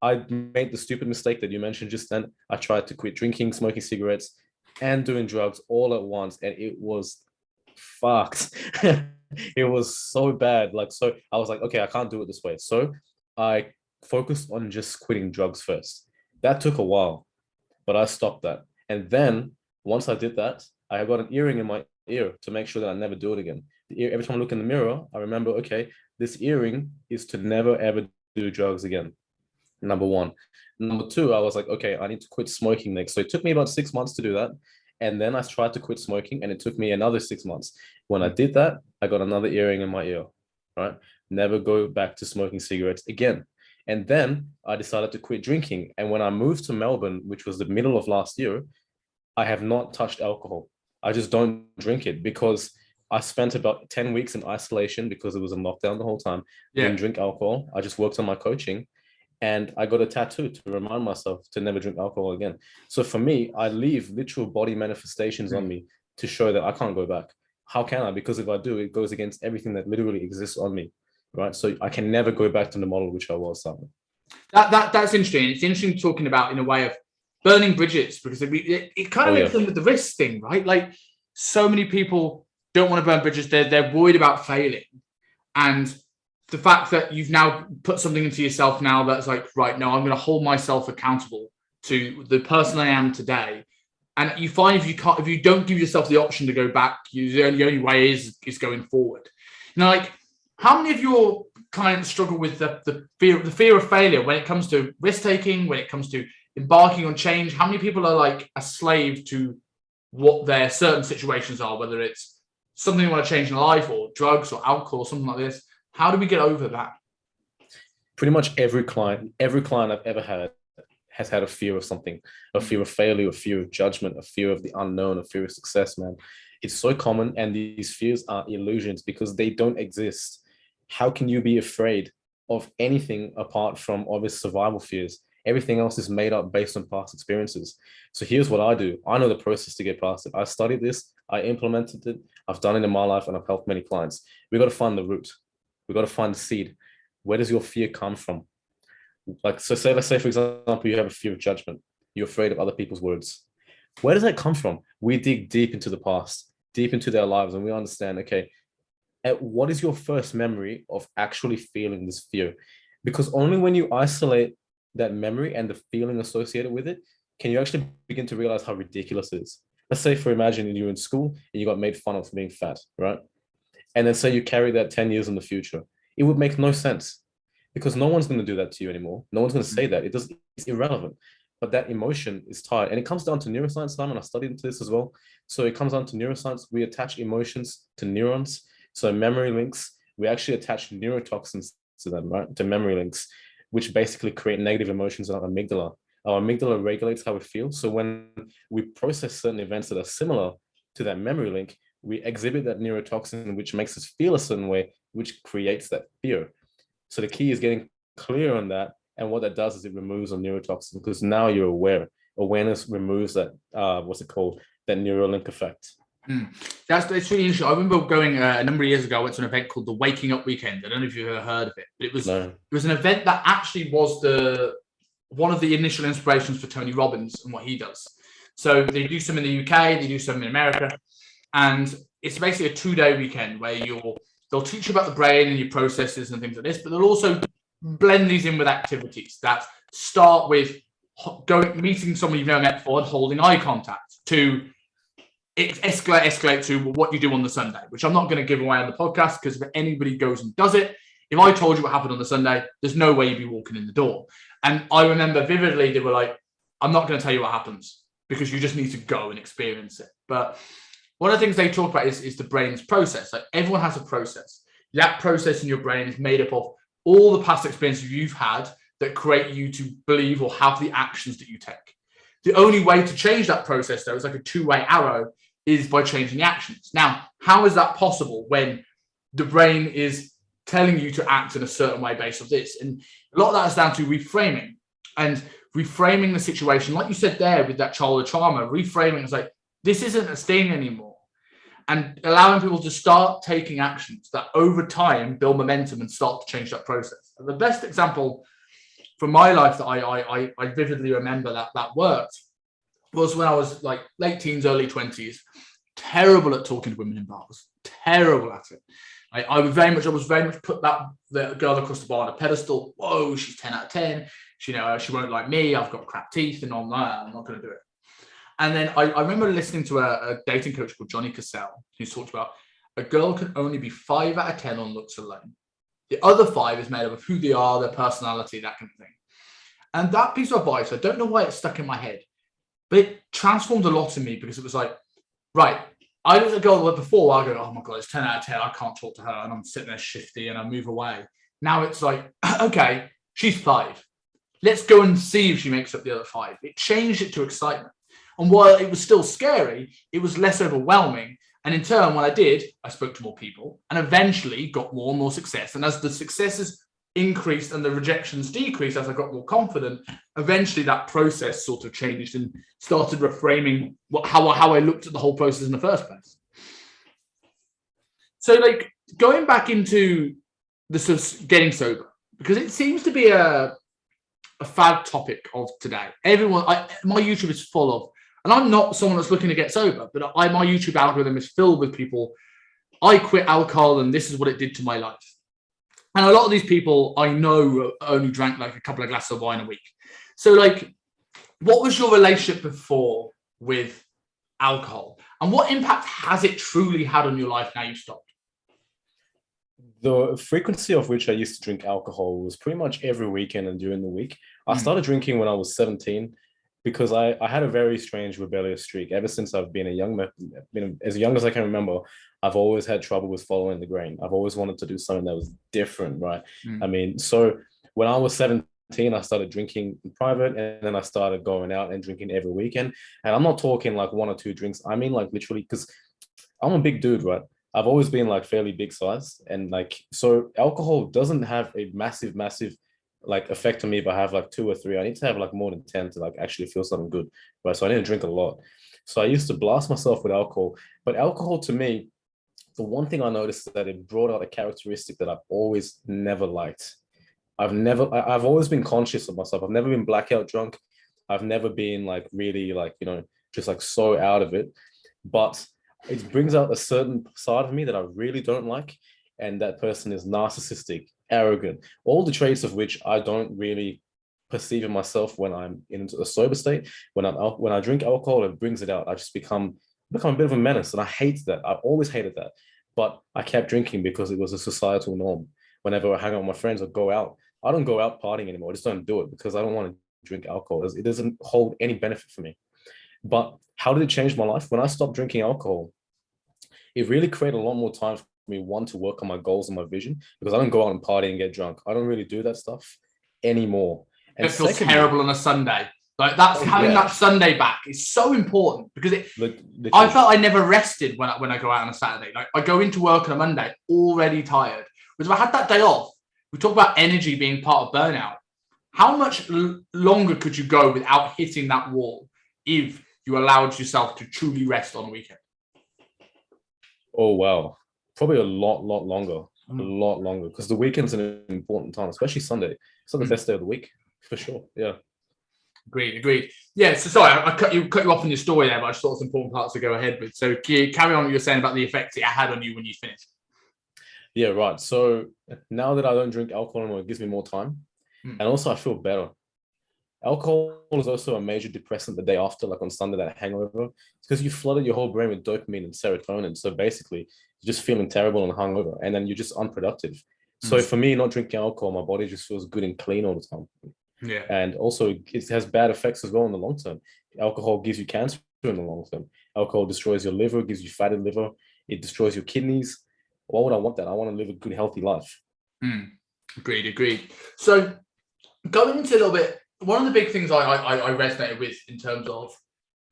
Speaker 2: I made the stupid mistake that you mentioned just then. I tried to quit drinking, smoking cigarettes, and doing drugs all at once, and it was fucked. It was so bad. So I was like, okay, I can't do it this way. So I focused on just quitting drugs first. That took a while, but I stopped that. And then once I did that, I got an earring in my ear to make sure that I never do it again. Every time I look in the mirror, I remember, okay, this earring is to never ever do drugs again. Number one. Number two, I was like, okay, I need to quit smoking next. So it took me about 6 months to do that. And then I tried to quit smoking, and it took me another 6 months. When I did that, I got another earring in my ear. Right? Never go back to smoking cigarettes again. And then I decided to quit drinking. And when I moved to Melbourne, which was the middle of last year, I have not touched alcohol. I just don't drink it because I spent about 10 weeks in isolation because it was in lockdown the whole time.
Speaker 1: Yeah.
Speaker 2: Didn't drink alcohol. I just worked on my coaching, and I got a tattoo to remind myself to never drink alcohol again. So for me, I leave literal body manifestations on me to show that I can't go back. How can I? Because if I do, it goes against everything that literally exists on me, right? So I can never go back to the model which I was, Simon.
Speaker 1: That's interesting. It's interesting talking about in a way of burning bridges, because it kind of makes sense with the risk thing, right? Like, so many people don't want to burn bridges. They're worried about failing. And the fact that you've now put something into yourself now that's like, right, no, I'm going to hold myself accountable to the person I am today. And you find if you don't give yourself the option to go back, the only way is going forward. Now, like, how many of your clients struggle with the fear of failure when it comes to risk taking, when it comes to embarking on change? How many people are like a slave to what their certain situations are, whether it's something they want to change in life or drugs or alcohol or something like this? How do we get over that?
Speaker 2: Pretty much every client I've ever had has had a fear of something, a fear of failure, a fear of judgment, a fear of the unknown, a fear of success, man. It's so common, and these fears are illusions because they don't exist. How can you be afraid of anything apart from obvious survival fears? Everything else is made up based on past experiences. So here's what I do. I know the process to get past it. I studied this, I implemented it, I've done it in my life, and I've helped many clients. We got to find the root. We got to find the seed. Where does your fear come from? Like, so let's say, for example, you have a fear of judgment. You're afraid of other people's words. Where does that come from? We dig deep into the past, deep into their lives, and we understand, okay, what is your first memory of actually feeling this fear? Because only when you isolate that memory and the feeling associated with it, can you actually begin to realize how ridiculous it is. Let's say, for imagine you're in school and you got made fun of for being fat, right? And then say you carry that 10 years in the future. It would make no sense because no one's going to do that to you anymore. No one's going to say that. It's irrelevant. But that emotion is tied. And it comes down to neuroscience, Simon. I studied into this as well. So it comes down to neuroscience. We attach emotions to neurons. So memory links, we actually attach neurotoxins to them, right? To memory links, which basically create negative emotions in our amygdala. Our amygdala regulates how we feel. So when we process certain events that are similar to that memory link, we exhibit that neurotoxin, which makes us feel a certain way, which creates that fear. So the key is getting clear on that. And what that does is it removes a neurotoxin because now you're aware. Awareness removes that, what's it called? That Neuralink effect.
Speaker 1: That's really interesting. I remember going a number of years ago, I went to an event called the Waking Up Weekend. I don't know if you've ever heard of it, but it was an event that actually was one of the initial inspirations for Tony Robbins and what he does. So they do some in the UK, they do some in America, and it's basically a 2-day weekend where they'll teach you about the brain and your processes and things like this, but they'll also blend these in with activities that start with meeting someone you've never met before and holding eye contact, to escalate to what you do on the Sunday, which I'm not going to give away on the podcast because if anybody goes and does it, if I told you what happened on the Sunday, there's no way you'd be walking in the door. And I remember vividly, they were like, I'm not going to tell you what happens because you just need to go and experience it. But one of the things they talk about is the brain's process. Like, everyone has a process. That process in your brain is made up of all the past experiences you've had that create you to believe or have the actions that you take. The only way to change that process, though, is like a two-way arrow, is by changing the actions. Now, how is that possible when the brain is telling you to act in a certain way based on this? And a lot of that is down to reframing and reframing the situation. Like you said there with that childhood trauma, reframing is like, this isn't a sting anymore. And allowing people to start taking actions that over time build momentum and start to change that process. And the best example from my life that I vividly remember that worked was when I was like late teens, early 20s, terrible at talking to women in bars, terrible at it. I was very much put the girl across the bar on a pedestal. Whoa, she's 10 out of 10. She won't like me. I've got crap teeth and all that. I'm not going to do it. And then I remember listening to a dating coach called Johnny Cassell, who's talked about a girl can only be 5 out of 10 on looks alone. The other 5 is made up of who they are, their personality, that kind of thing. And that piece of advice, I don't know why it's stuck in my head, but it transformed a lot in me because it was like, right, I was a girl that before I go, oh my God, it's 10 out of 10. I can't talk to her. And I'm sitting there shifty and I move away. Now it's like, okay, she's 5. Let's go and see if she makes up the other 5. It changed it to excitement. And while it was still scary, it was less overwhelming. And in turn, when I did, I spoke to more people and eventually got more and more success. And as the successes increased and the rejections decreased, as I got more confident, eventually that process sort of changed and started reframing how I looked at the whole process in the first place. So like going back into the getting sober, because it seems to be a fad topic of today. Everyone, my YouTube is full of, and I'm not someone that's looking to get sober, but my YouTube algorithm is filled with people. I quit alcohol and this is what it did to my life. And a lot of these people I know only drank like a couple of glasses of wine a week. So like, what was your relationship before with alcohol? And what impact has it truly had on your life now you've stopped?
Speaker 2: The frequency of which I used to drink alcohol was pretty much every weekend and during the week. I started drinking when I was 17 because I had a very strange rebellious streak. Ever since I've been as young as I can remember, I've always had trouble with following the grain. I've always wanted to do something that was different, right? I mean, so when I was 17, I started drinking in private and then I started going out and drinking every weekend. And I'm not talking like 1 or 2 drinks. I mean, like literally, because I'm a big dude, right? I've always been like fairly big size. And like, so alcohol doesn't have a massive like effect on me if I have like 2 or 3. I need to have like more than 10 to like actually feel something good, right? So I didn't drink a lot. So I used to blast myself with alcohol. But alcohol to me, the one thing I noticed is that it brought out a characteristic that I've always never liked. I've always been conscious of myself. I've never been blackout drunk. I've never been like really like, just like so out of it. But it brings out a certain side of me that I really don't like. And that person is narcissistic, arrogant, all the traits of which I don't really perceive in myself when I'm in a sober state. When I drink alcohol, it brings it out. I just become a bit of a menace. And I hate that. I've always hated that. But I kept drinking because it was a societal norm. Whenever I hang out with my friends or go out, I don't go out partying anymore. I just don't do it because I don't want to drink alcohol. It doesn't hold any benefit for me. But how did it change my life? When I stopped drinking alcohol, it really created a lot more time for me, one, to work on my goals and my vision, because I don't go out and party and get drunk. I don't really do that stuff anymore. And
Speaker 1: it feels terrible on a Sunday. Like having that Sunday back is so important because I felt I never rested when I go out on a Saturday. Like I go into work on a Monday already tired. Because if I had that day off, we talk about energy being part of burnout. How much longer could you go without hitting that wall if you allowed yourself to truly rest on a weekend?
Speaker 2: Oh, wow. Probably a lot longer. A lot longer. Because the weekend's an important time, especially Sunday. It's not the best day of the week, for sure. Yeah.
Speaker 1: Agreed. Yeah, so sorry, I cut you off in your story there, but I just thought it was important parts to go ahead with. So carry on what you were saying about the effect it had on you when you finished.
Speaker 2: Yeah, right. So now that I don't drink alcohol anymore, it gives me more time. And also I feel better. Alcohol is also a major depressant the day after, like on Sunday, that hangover. It's because you flooded your whole brain with dopamine and serotonin. So basically, you're just feeling terrible and hungover, and then you're just unproductive. So for me, not drinking alcohol, my body just feels good and clean all the time.
Speaker 1: Yeah.
Speaker 2: And also, it has bad effects as well in the long term. Alcohol gives you cancer in the long term. Alcohol destroys your liver, gives you fatty liver. It destroys your kidneys. Why would I want that? I want to live a good, healthy life.
Speaker 1: Agreed. So going into a little bit, one of the big things I resonated with in terms of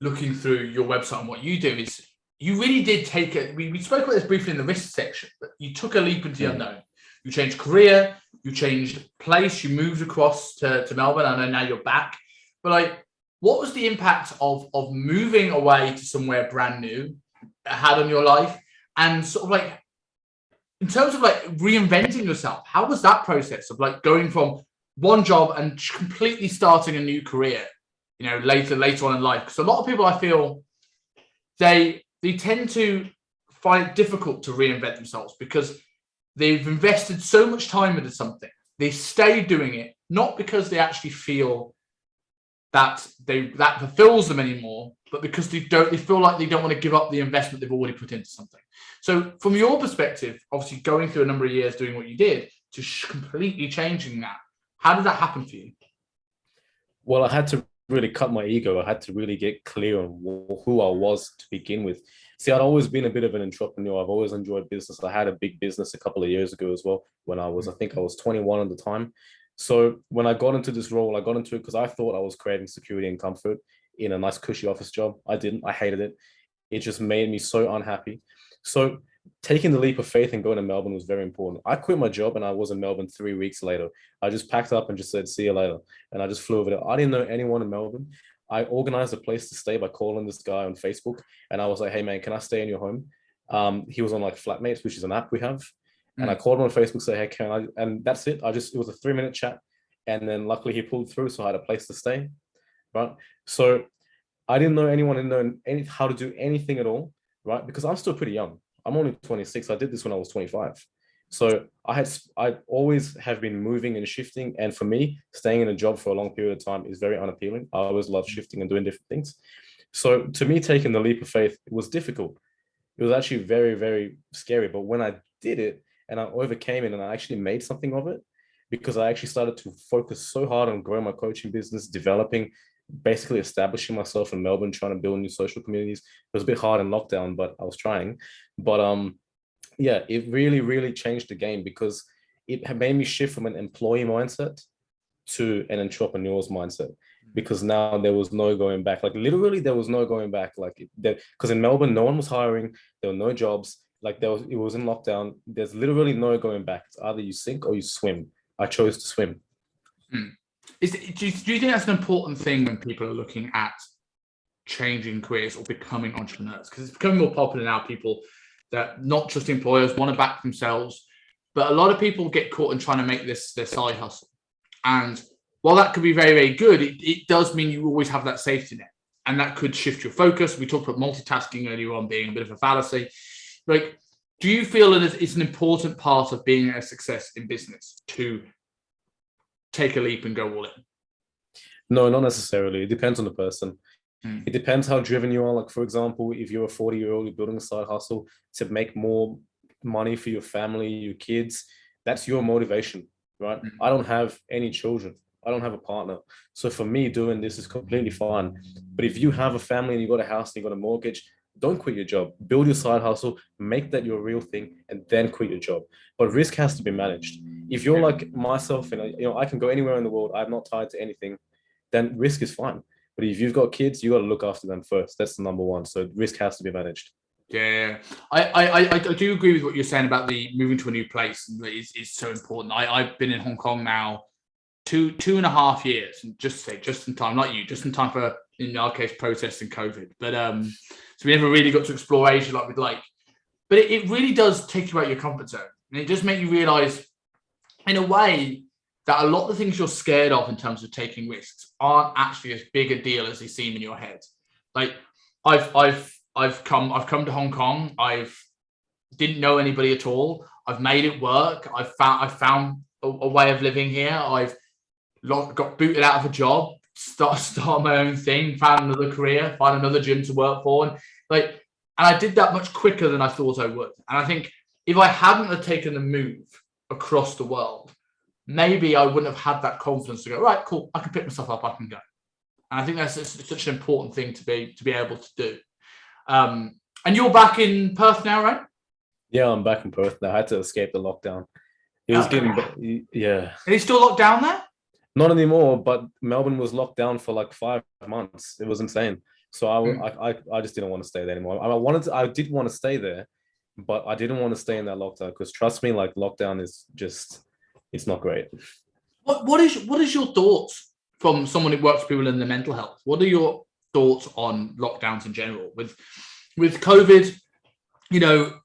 Speaker 1: looking through your website and what you do is you really did take it. We spoke about this briefly in the risk section, but you took a leap into the unknown. You changed career, you changed place, you moved across to Melbourne. I know now you're back. But like, what was the impact of moving away to somewhere brand new had on your life? And sort of like, in terms of like reinventing yourself, how was that process of like going from one job and completely starting a new career, later on in life? Because a lot of people, I feel, they tend to find it difficult to reinvent themselves because they've invested so much time into something. They stay doing it, not because they actually feel that fulfills them anymore, but because they feel like they don't want to give up the investment they've already put into something. So from your perspective, obviously going through a number of years doing what you did to completely changing that, how did that happen for you?
Speaker 2: Well, I had to really cut my ego. I had to really get clear on who I was to begin with. See, I'd always been a bit of an entrepreneur. I've always enjoyed business. I had a big business a couple of years ago as well, when I think I was 21 at the time. So when I got into this role, I got into it because I thought I was creating security and comfort in a nice, cushy office job. I didn't. I hated it. It just made me so unhappy. So taking the leap of faith and going to Melbourne was very important. I quit my job and I was in Melbourne 3 weeks later. I just packed up and just said, see you later. And I just flew over there. I didn't know anyone in Melbourne. I organized a place to stay by calling this guy on Facebook. And I was like, hey, man, can I stay in your home? He was on like Flatmates, which is an app we have. And I called him on Facebook, say, hey, can I? And that's it. It was a 3-minute chat. And then luckily he pulled through. So I had a place to stay. Right. So I didn't know anyone, didn't know how to do anything at all. Right. Because I'm still pretty young. I'm only 26. I did this when I was 25. So I always have been moving and shifting. And for me, staying in a job for a long period of time is very unappealing. I always love shifting and doing different things. So to me, taking the leap of faith, it was difficult. It was actually very, very scary. But when I did it and I overcame it and I actually made something of it, because I actually started to focus so hard on growing my coaching business, developing, basically establishing myself in Melbourne, trying to build new social communities. It was a bit hard in lockdown, but I was trying. But yeah, it really, really changed the game because it had made me shift from an employee mindset to an entrepreneur's mindset. Because now there was no going back. Like literally, there was no going back. Like that, because in Melbourne, no one was hiring. There were no jobs. Like it was in lockdown. There's literally no going back. It's either you sink or you swim. I chose to swim.
Speaker 1: Do you think that's an important thing when people are looking at changing careers or becoming entrepreneurs? Because it's becoming more popular now. People that not just employers want to back themselves, but a lot of people get caught in trying to make this their side hustle. And while that could be very, very good, it does mean you always have that safety net, and that could shift your focus. We talked about multitasking earlier on being a bit of a fallacy. Like, do you feel that it's an important part of being a success in business to take a leap and go all in?
Speaker 2: No, not necessarily. It depends on the person. It depends how driven you are. Like, for example, if you're a 40-year-old, you're building a side hustle to make more money for your family, your kids, that's your motivation, right? I don't have any children. I don't have a partner. So for me, doing this is completely fine. But if you have a family and you got a house and you got a mortgage, don't quit your job. Build your side hustle, make that your real thing, and then quit your job. But risk has to be managed. If you're like myself, and I can go anywhere in the world, I'm not tied to anything, then risk is fine. But if you've got kids, you got to look after them first. That's the number one. So risk has to be managed.
Speaker 1: Yeah, I do agree with what you're saying about the moving to a new place is so important. I've been in Hong Kong now 2.5 years, and just in time, not you, just in time for, in our case, protests and COVID. But so we never really got to explore Asia like we'd like. But it really does take you out of your comfort zone, and it does make you realize, in a way, that a lot of the things you're scared of in terms of taking risks aren't actually as big a deal as they seem in your head. Like I've come to Hong Kong. Didn't know anybody at all. I've made it work. I've found a way of living here. I've got booted out of a job, start my own thing, found another career, find another gym to work for, and I did that much quicker than I thought I would. And I think if I hadn't have taken the move across the world, maybe I wouldn't have had that confidence to go, right, cool, I can pick myself up, I can go. And I think that's such an important thing to be able to do. And you're back in Perth now, right?
Speaker 2: Yeah, I'm back in Perth now. I had to escape the lockdown. It was yeah.
Speaker 1: Are you still locked down there?
Speaker 2: Not anymore, but Melbourne was locked down for like 5 months. It was insane. So I just didn't want to stay there anymore. I did want to stay there, but I didn't want to stay in that lockdown because trust me, like lockdown is just, it's not great.
Speaker 1: What is your thoughts from someone who works with people in the mental health? What are your thoughts on lockdowns in general? With COVID,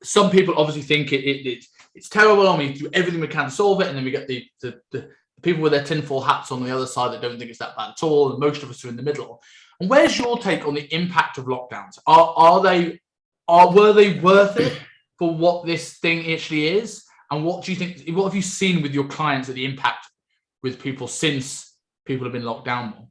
Speaker 1: some people obviously think it's terrible and we do everything we can to solve it, and then we get the people with their tinfoil hats on the other side that don't think it's that bad at all, and most of us are in the middle. And where's your take on the impact of lockdowns? Were they worth it for what this thing actually is? And what do you think? What have you seen with your clients at the impact with people since people have been locked down more?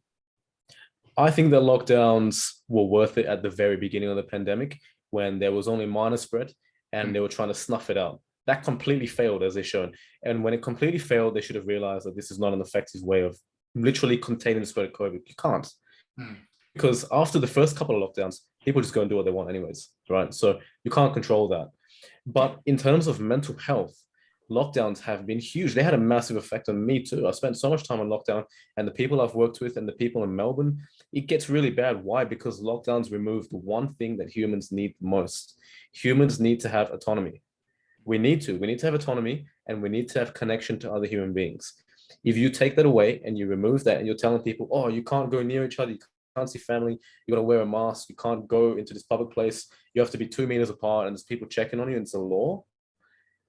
Speaker 2: I think that lockdowns were worth it at the very beginning of the pandemic when there was only minor spread and they were trying to snuff it out. That completely failed, as they shown. And when it completely failed, they should have realized that this is not an effective way of literally containing the spread of COVID. You can't.
Speaker 1: Hmm.
Speaker 2: Because after the first couple of lockdowns, people just go and do what they want anyways, right? So you can't control that. But in terms of mental health, lockdowns have been huge. They had a massive effect on me too. I spent so much time on lockdown, and the people I've worked with and the people in Melbourne, it gets really bad. Why? Because lockdowns removed one thing that humans need most. Humans need to have autonomy. We need to. We need to have autonomy, and we need to have connection to other human beings. If you take that away and you remove that, and you're telling people, oh, you can't go near each other, you can't see family, you got to wear a mask, you can't go into this public place, you have to be 2 meters apart, and there's people checking on you, and it's a law.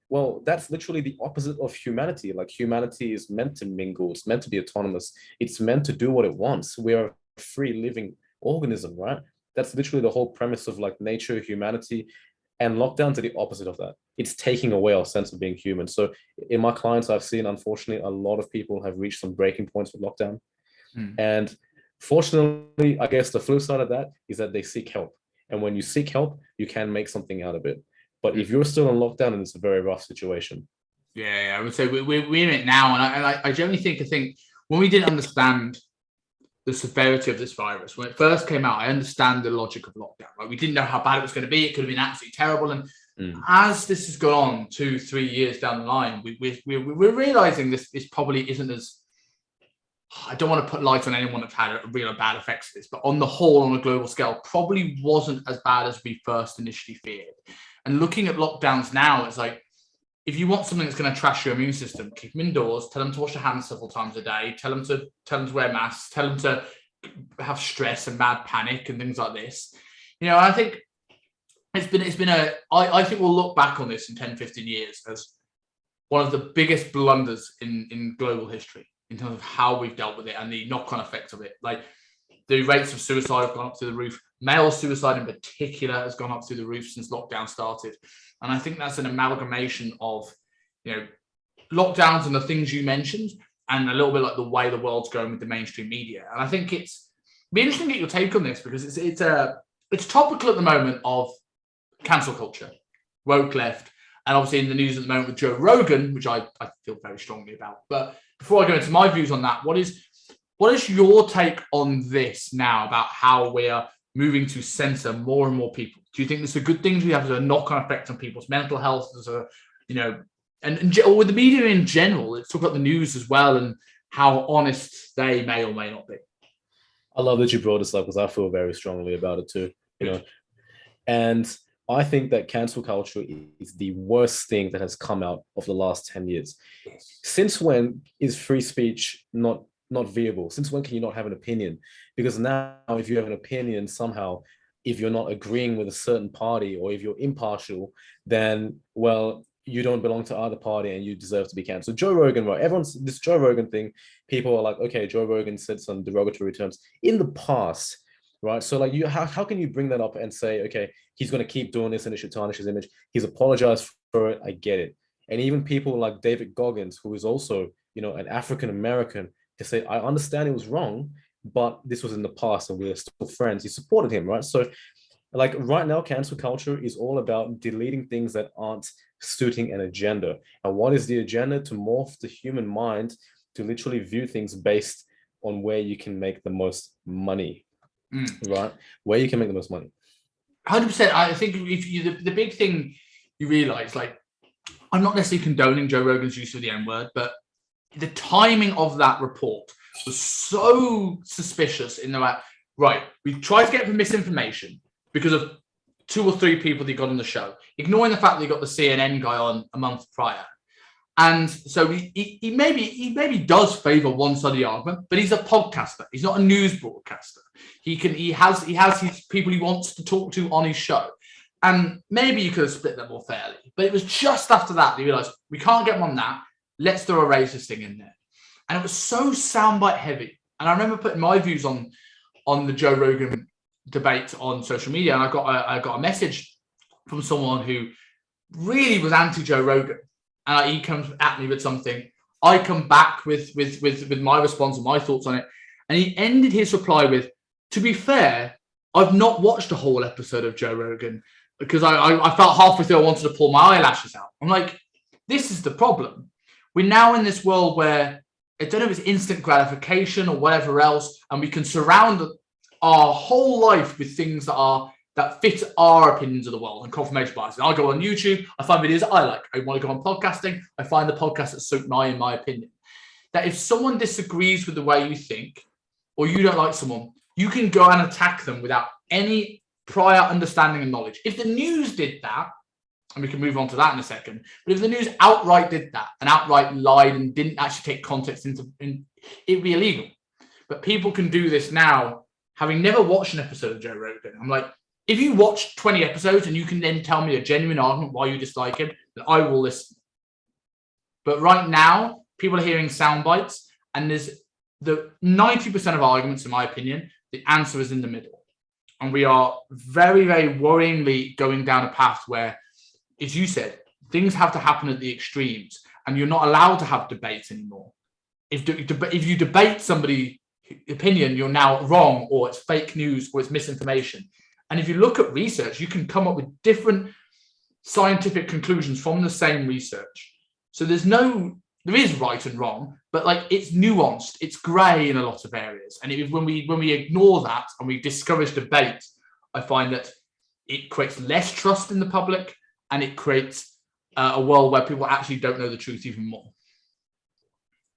Speaker 2: Well, that's literally the opposite of humanity. Like, humanity is meant to mingle, it's meant to be autonomous, it's meant to do what it wants. We're a free living organism, right? That's literally the whole premise of like nature, humanity, and lockdowns are the opposite of that. It's taking away our sense of being human. So in my clients, I've seen, unfortunately, a lot of people have reached some breaking points with lockdown. And fortunately, I guess the flip side of that is that they seek help. And when you seek help, you can make something out of it. But if you're still in lockdown, then it's a very rough situation.
Speaker 1: Yeah, I would say we're in it now. And I generally think when we didn't understand the severity of this virus, when it first came out, I understand the logic of lockdown. Right? We didn't know how bad it was going to be. It could have been absolutely terrible. And as this has gone on 2-3 years down the line, we're realizing this probably isn't as, I don't want to put light on anyone that's had a real bad effects of this, but on the whole, on a global scale, probably wasn't as bad as we first initially feared. And looking at lockdowns now, it's like, if you want something that's going to trash your immune system, keep them indoors, tell them to wash their hands several times a day, tell them to wear masks, tell them to have stress and mad panic and things like this. I think I think we'll look back on this in 10, 15 years as one of the biggest blunders in global history in terms of how we've dealt with it and the knock-on effects of it. Like, the rates of suicide have gone up through the roof. Male suicide in particular has gone up through the roof since lockdown started. And I think that's an amalgamation of, lockdowns and the things you mentioned, and a little bit like the way the world's going with the mainstream media. And I think it's be interesting to get your take on this, because it's topical at the moment of cancel culture, woke left, and obviously in the news at the moment with Joe Rogan, which I feel very strongly about. But before I go into my views on that, what is your take on this now about how we are moving to censor more and more people? Do you think this is a good thing? Do you have a knock-on effect on people's mental health? Or with the media in general, let's talk about the news as well and how honest they may or may not be.
Speaker 2: I love that you brought this up, because I feel very strongly about it too. And I think that cancel culture is the worst thing that has come out of the last 10 years. Since when is free speech not viable? Since when can you not have an opinion? Because now, if you have an opinion, somehow, if you're not agreeing with a certain party, or if you're impartial, then, well, you don't belong to either party and you deserve to be cancelled. Joe Rogan, right? This Joe Rogan thing, people are like, okay, Joe Rogan said some derogatory terms in the past, right? So like, how can you bring that up and say, okay, he's going to keep doing this and it should tarnish his image? He's apologized for it. I get it. And even people like David Goggins, who is also, an African-American, to say, I understand it was wrong, but this was in the past and we're still friends. He supported him, right? So like right now, cancel culture is all about deleting things that aren't suiting an agenda. And what is the agenda? To morph the human mind to literally view things based on where you can make the most money, right? Where you can make the most money.
Speaker 1: 100%. I think the big thing you realize, like, I'm not necessarily condoning Joe Rogan's use of the N-word, but the timing of that report was so suspicious in that, right, we tried to get misinformation because of 2 or 3 people that he got on the show, ignoring the fact that he got the CNN guy on a month prior. And so he maybe does favor one side of the argument, but he's a podcaster. He's not a news broadcaster. He has his people he wants to talk to on his show. And maybe you could have split that more fairly. But it was just after that he realized, we can't get him on that. Let's throw a racist thing in there. And it was so soundbite heavy. And I remember putting my views on the Joe Rogan debate on social media, and I got a message from someone who really was anti Joe Rogan, and he comes at me with something. I come back with my response and my thoughts on it, and he ended his reply with, "To be fair, I've not watched a whole episode of Joe Rogan because I felt halfway through I wanted to pull my eyelashes out." I'm like, this is the problem. We're now in this world where I don't know if it's instant gratification or whatever else, and we can surround our whole life with things that fit our opinions of the world and confirmation bias. And I go on YouTube, I find videos I like. I want to go on podcasting, I find the podcasts that suit my opinion. That if someone disagrees with the way you think, or you don't like someone, you can go and attack them without any prior understanding and knowledge. If the news did that, and we can move on to that in a second, but if the news outright did that and outright lied and didn't actually take context it'd be illegal. But people can do this now, having never watched an episode of Joe Rogan. I'm like, if you watch 20 episodes and you can then tell me a genuine argument why you dislike him, then I will listen. But right now, people are hearing sound bites, and there's the 90% of arguments, in my opinion, the answer is in the middle. And we are very, very worryingly going down a path where, as you said, things have to happen at the extremes, and you're not allowed to have debates anymore. If you debate somebody's opinion, you're now wrong, or it's fake news, or it's misinformation. And if you look at research, you can come up with different scientific conclusions from the same research. So there is right and wrong, but like it's nuanced, it's grey in a lot of areas. And when we ignore that and we discourage debate, I find that it creates less trust in the public, and it creates a world where people actually don't know the truth even more.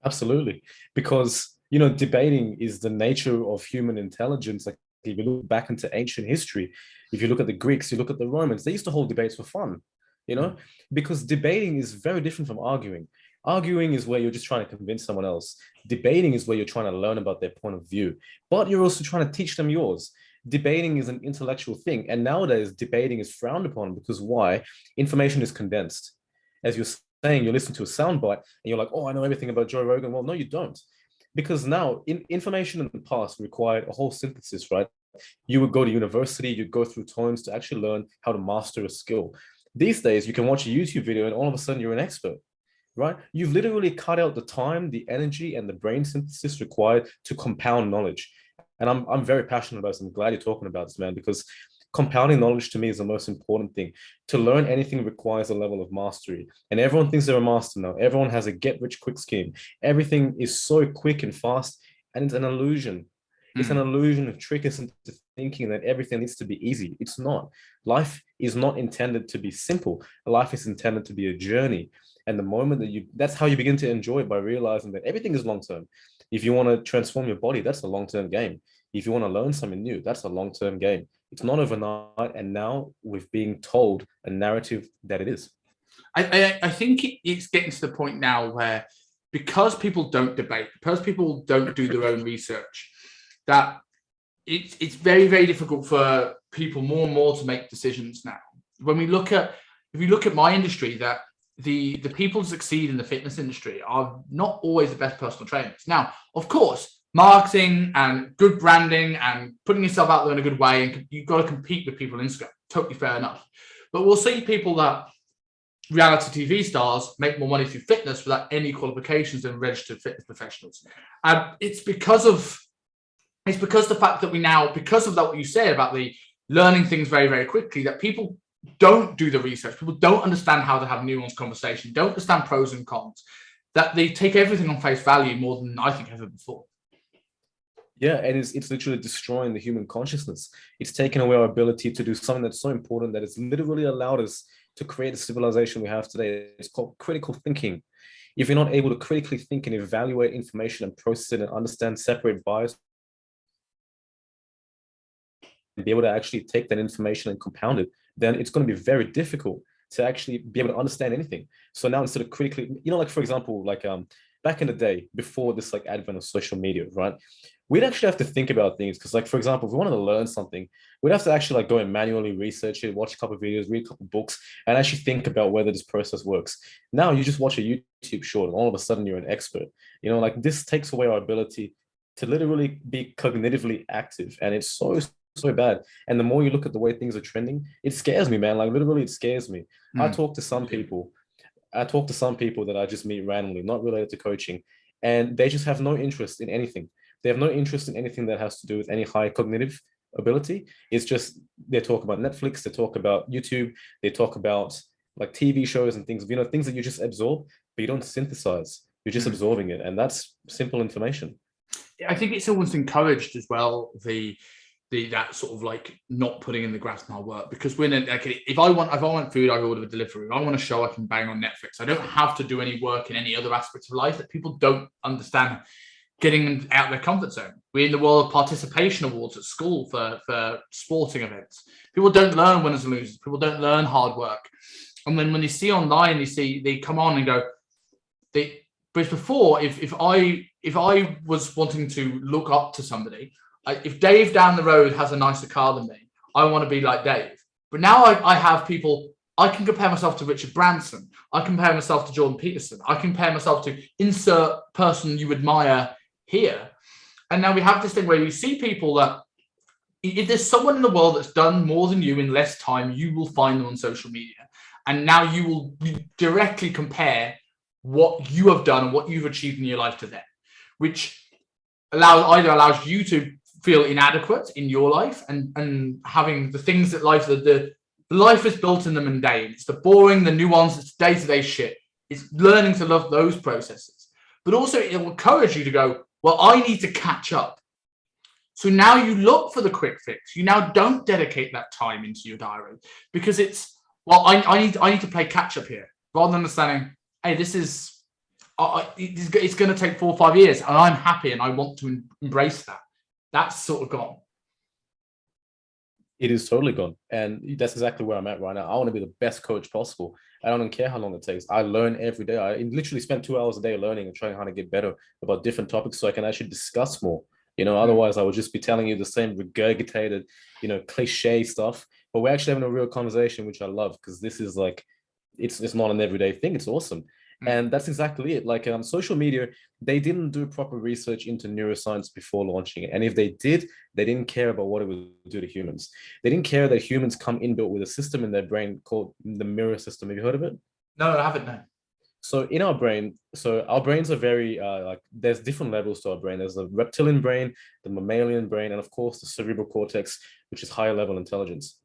Speaker 2: Absolutely, because debating is the nature of human intelligence. Like if you look back into ancient history, if you look at the Greeks, you look at the Romans, they used to hold debates for fun, because debating is very different from arguing. Arguing is where you're just trying to convince someone else. Debating is where you're trying to learn about their point of view, but you're also trying to teach them yours. Debating is an intellectual thing, and nowadays debating is frowned upon because why? Information is condensed. As you're saying, you listen to a soundbite and you're like, oh, I know everything about Joe Rogan. Well, no, you don't. Because now information in the past required a whole synthesis, right? You would go to university, you'd go through tomes to actually learn how to master a skill. These days, you can watch a YouTube video and all of a sudden you're an expert, right? You've literally cut out the time, the energy, and the brain synthesis required to compound knowledge. And I'm very passionate about this. I'm glad you're talking about this, man, because compounding knowledge to me is the most important thing. To learn anything requires a level of mastery. And everyone thinks they're a master now. Everyone has a get-rich-quick scheme. Everything is so quick and fast, and it's an illusion. It's an illusion to trick us into thinking that everything needs to be easy. It's not. Life is not intended to be simple. Life is intended to be a journey. And the moment that's how you begin to enjoy it, by realizing that everything is long-term. If you want to transform your body, that's a long-term game. If you want to learn something new, that's a long-term game. It's not overnight, and now we're being told a narrative that it is.
Speaker 1: I think it's getting to the point now where, because people don't debate, because people don't do their own research, that it's very, very difficult for people more and more to make decisions now. If you look at my industry, that the people who succeed in the fitness industry are not always the best personal trainers. Now, of course, marketing and good branding and putting yourself out there in a good way, and you've got to compete with people on Instagram. Totally fair enough. But we'll see people that reality TV stars make more money through fitness without any qualifications than registered fitness professionals. It's because of the fact that because of that, what you said about the learning things very, very quickly, that people don't do the research. People don't understand how to have nuanced conversation, don't understand pros and cons, that they take everything on face value more than I think ever before.
Speaker 2: Yeah, and it's literally destroying the human consciousness. It's taken away our ability to do something that's so important, that it's literally allowed us to create the civilization we have today. It's called critical thinking. If you're not able to critically think and evaluate information and process it and understand, separate bias, and be able to actually take that information and compound it, then it's going to be very difficult to actually be able to understand anything. So now, instead of critically, like for example, back in the day, before this advent of social media, right? We'd actually have to think about things, because for example, if we wanted to learn something, we'd have to actually go and manually research it, watch a couple of videos, read a couple of books, and actually think about whether this process works. Now you just watch a YouTube short and all of a sudden you're an expert. This takes away our ability to literally be cognitively active, and it's so bad. And the more you look at the way things are trending, it scares me, man. Literally, it scares me. I talk to some people that I just meet randomly, not related to coaching, and they just have no interest in anything. They have no interest in anything that has to do with any high cognitive ability. It's just, they talk about Netflix, they talk about YouTube, they talk about TV shows and things, things that you just absorb, but you don't synthesize. You're just absorbing it, and that's simple information.
Speaker 1: I think it's almost encouraged as well, the that sort of like not putting in the graft and hard work, because when like, if I want food, I order a delivery. If I want a show, I can bang on Netflix. I don't have to do any work in any other aspects of life that people don't understand. Getting out of their comfort zone. We're in the world of participation awards at school for sporting events. People don't learn winners and losers. People don't learn hard work. And then when they see online, they come on and go. But before, if I was wanting to look up to somebody, if Dave down the road has a nicer car than me, I want to be like Dave. But now I have people. I can compare myself to Richard Branson. I compare myself to Jordan Peterson. I compare myself to insert person you admire here. And now we have this thing where you see people that if there's someone in the world that's done more than you in less time, you will find them on social media. And now you will directly compare what you have done and what you've achieved in your life to them, which either allows you to feel inadequate in your life and having the things that the life is built in the mundane. It's the boring, the nuance, it's day-to-day shit. It's learning to love those processes. But also it will encourage you to go, well, I need to catch up. So now you look for the quick fix. You now don't dedicate that time into your diary because it's, well, I need to play catch up here, rather than understanding, hey, this is, it's going to take 4 or 5 years and I'm happy and I want to embrace that. That's sort of gone.
Speaker 2: It is totally gone. And that's exactly where I'm at right now. I want to be the best coach possible. I don't care how long it takes. I learn every day. I literally spend 2 hours a day learning and trying how to get better about different topics so I can actually discuss more. Otherwise I would just be telling you the same regurgitated, cliche stuff. But we're actually having a real conversation, which I love because this is like, it's not an everyday thing. It's awesome. And that's exactly it. Like social media, they didn't do proper research into neuroscience before launching it. And if they did, they didn't care about what it would do to humans. They didn't care that humans come inbuilt with a system in their brain called the mirror system. Have you heard of it?
Speaker 1: No, I haven't. No.
Speaker 2: So in our brain, our brains are very there's different levels to our brain. There's the reptilian brain, the mammalian brain, and of course the cerebral cortex, which is higher level intelligence.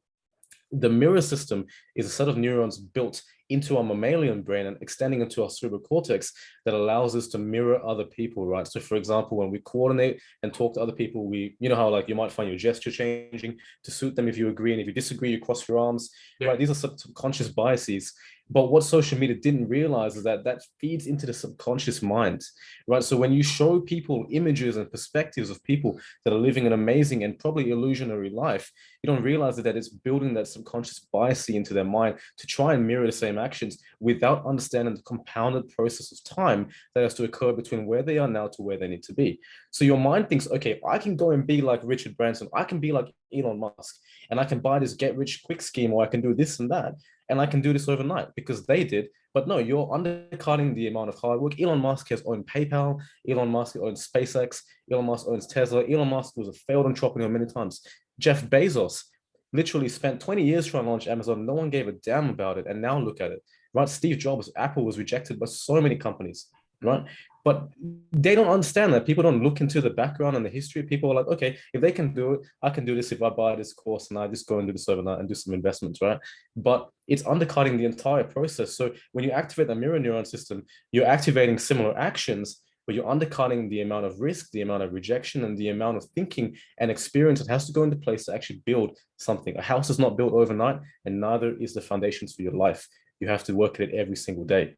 Speaker 2: The mirror system is a set of neurons built into our mammalian brain and extending into our cerebral cortex that allows us to mirror other people, right? So for example, when we coordinate and talk to other people, how like you might find your gesture changing to suit them if you agree, and if you disagree, you cross your arms, right? These are subconscious biases. But what social media didn't realize is that feeds into the subconscious mind, right? So when you show people images and perspectives of people that are living an amazing and probably illusionary life, you don't realize that it's building that subconscious bias into their mind to try and mirror the same actions without understanding the compounded process of time that has to occur between where they are now to where they need to be. So your mind thinks, okay, I can go and be like Richard Branson. I can be like Elon Musk, and I can buy this get rich quick scheme, or I can do this and that. And I can do this overnight because they did. But no, you're undercutting the amount of hard work. Elon Musk has owned PayPal. Elon Musk owns SpaceX. Elon Musk owns Tesla. Elon Musk was a failed entrepreneur many times. Jeff Bezos literally spent 20 years trying to launch Amazon. No one gave a damn about it. And now look at it, right? Steve Jobs, Apple was rejected by so many companies, right? But they don't understand that. People don't look into the background and the history. People are like, okay, if they can do it, I can do this if I buy this course and I just go and do this overnight and do some investments, right? But it's undercutting the entire process. So when you activate the mirror neuron system, you're activating similar actions, but you're undercutting the amount of risk, the amount of rejection, and the amount of thinking and experience that has to go into place to actually build something. A house is not built overnight, and neither is the foundations for your life. You have to work at it every single day.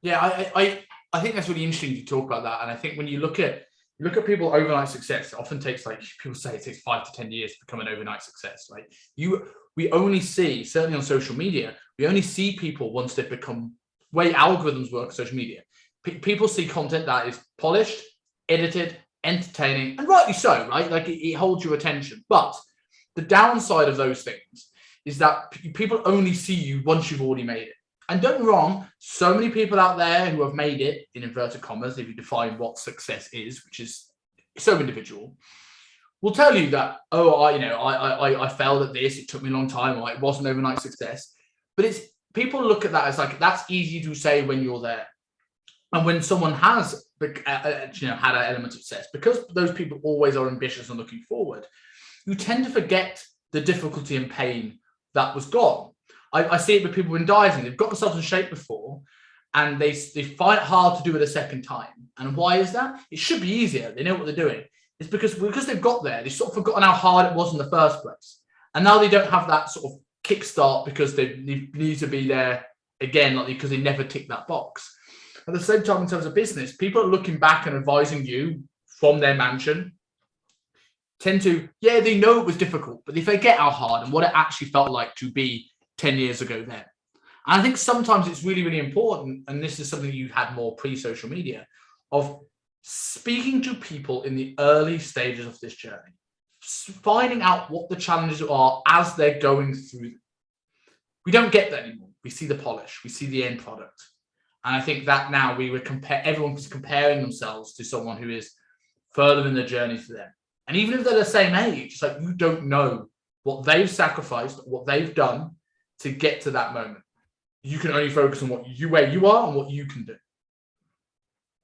Speaker 1: Yeah, I think that's really interesting to talk about that. And I think when you look at people overnight success, it often takes, like people say, it takes 5 to 10 years to become an overnight success. Like we only see, certainly on social media, we only see people once they've become, way algorithms work on social media. People see content that is polished, edited, entertaining, and rightly so, right? Like it holds your attention. But the downside of those things is that people only see you once you've already made it. And don't get me wrong, so many people out there who have made it, in inverted commas, if you define what success is, which is so individual, will tell you that, I failed at this, it took me a long time, or it wasn't overnight success. But people look at that as like, that's easy to say when you're there. And when someone has had an element of success, because those people always are ambitious and looking forward, you tend to forget the difficulty and pain that was gone. I see it with people in dieting. They've got themselves in shape before, and they find it hard to do it a second time. And why is that? It should be easier. They know what they're doing. It's because they've got there. They've sort of forgotten how hard it was in the first place. And now they don't have that sort of kickstart because they need to be there again, like because they never ticked that box. At the same time, in terms of business, people are looking back and advising you from their mansion tend to, yeah, they know it was difficult, but they forget how hard and what it actually felt like to be 10 years ago then. And I think sometimes it's really, really important, and this is something you had more pre-social media, of speaking to people in the early stages of this journey, finding out what the challenges are as they're going through them. We don't get that anymore. We see the polish, we see the end product. And I think that now everyone's comparing themselves to someone who is further in the journey for them. And even if they're the same age, it's like you don't know what they've sacrificed, what they've done to get to that moment. You can only focus on where you are and what you can do.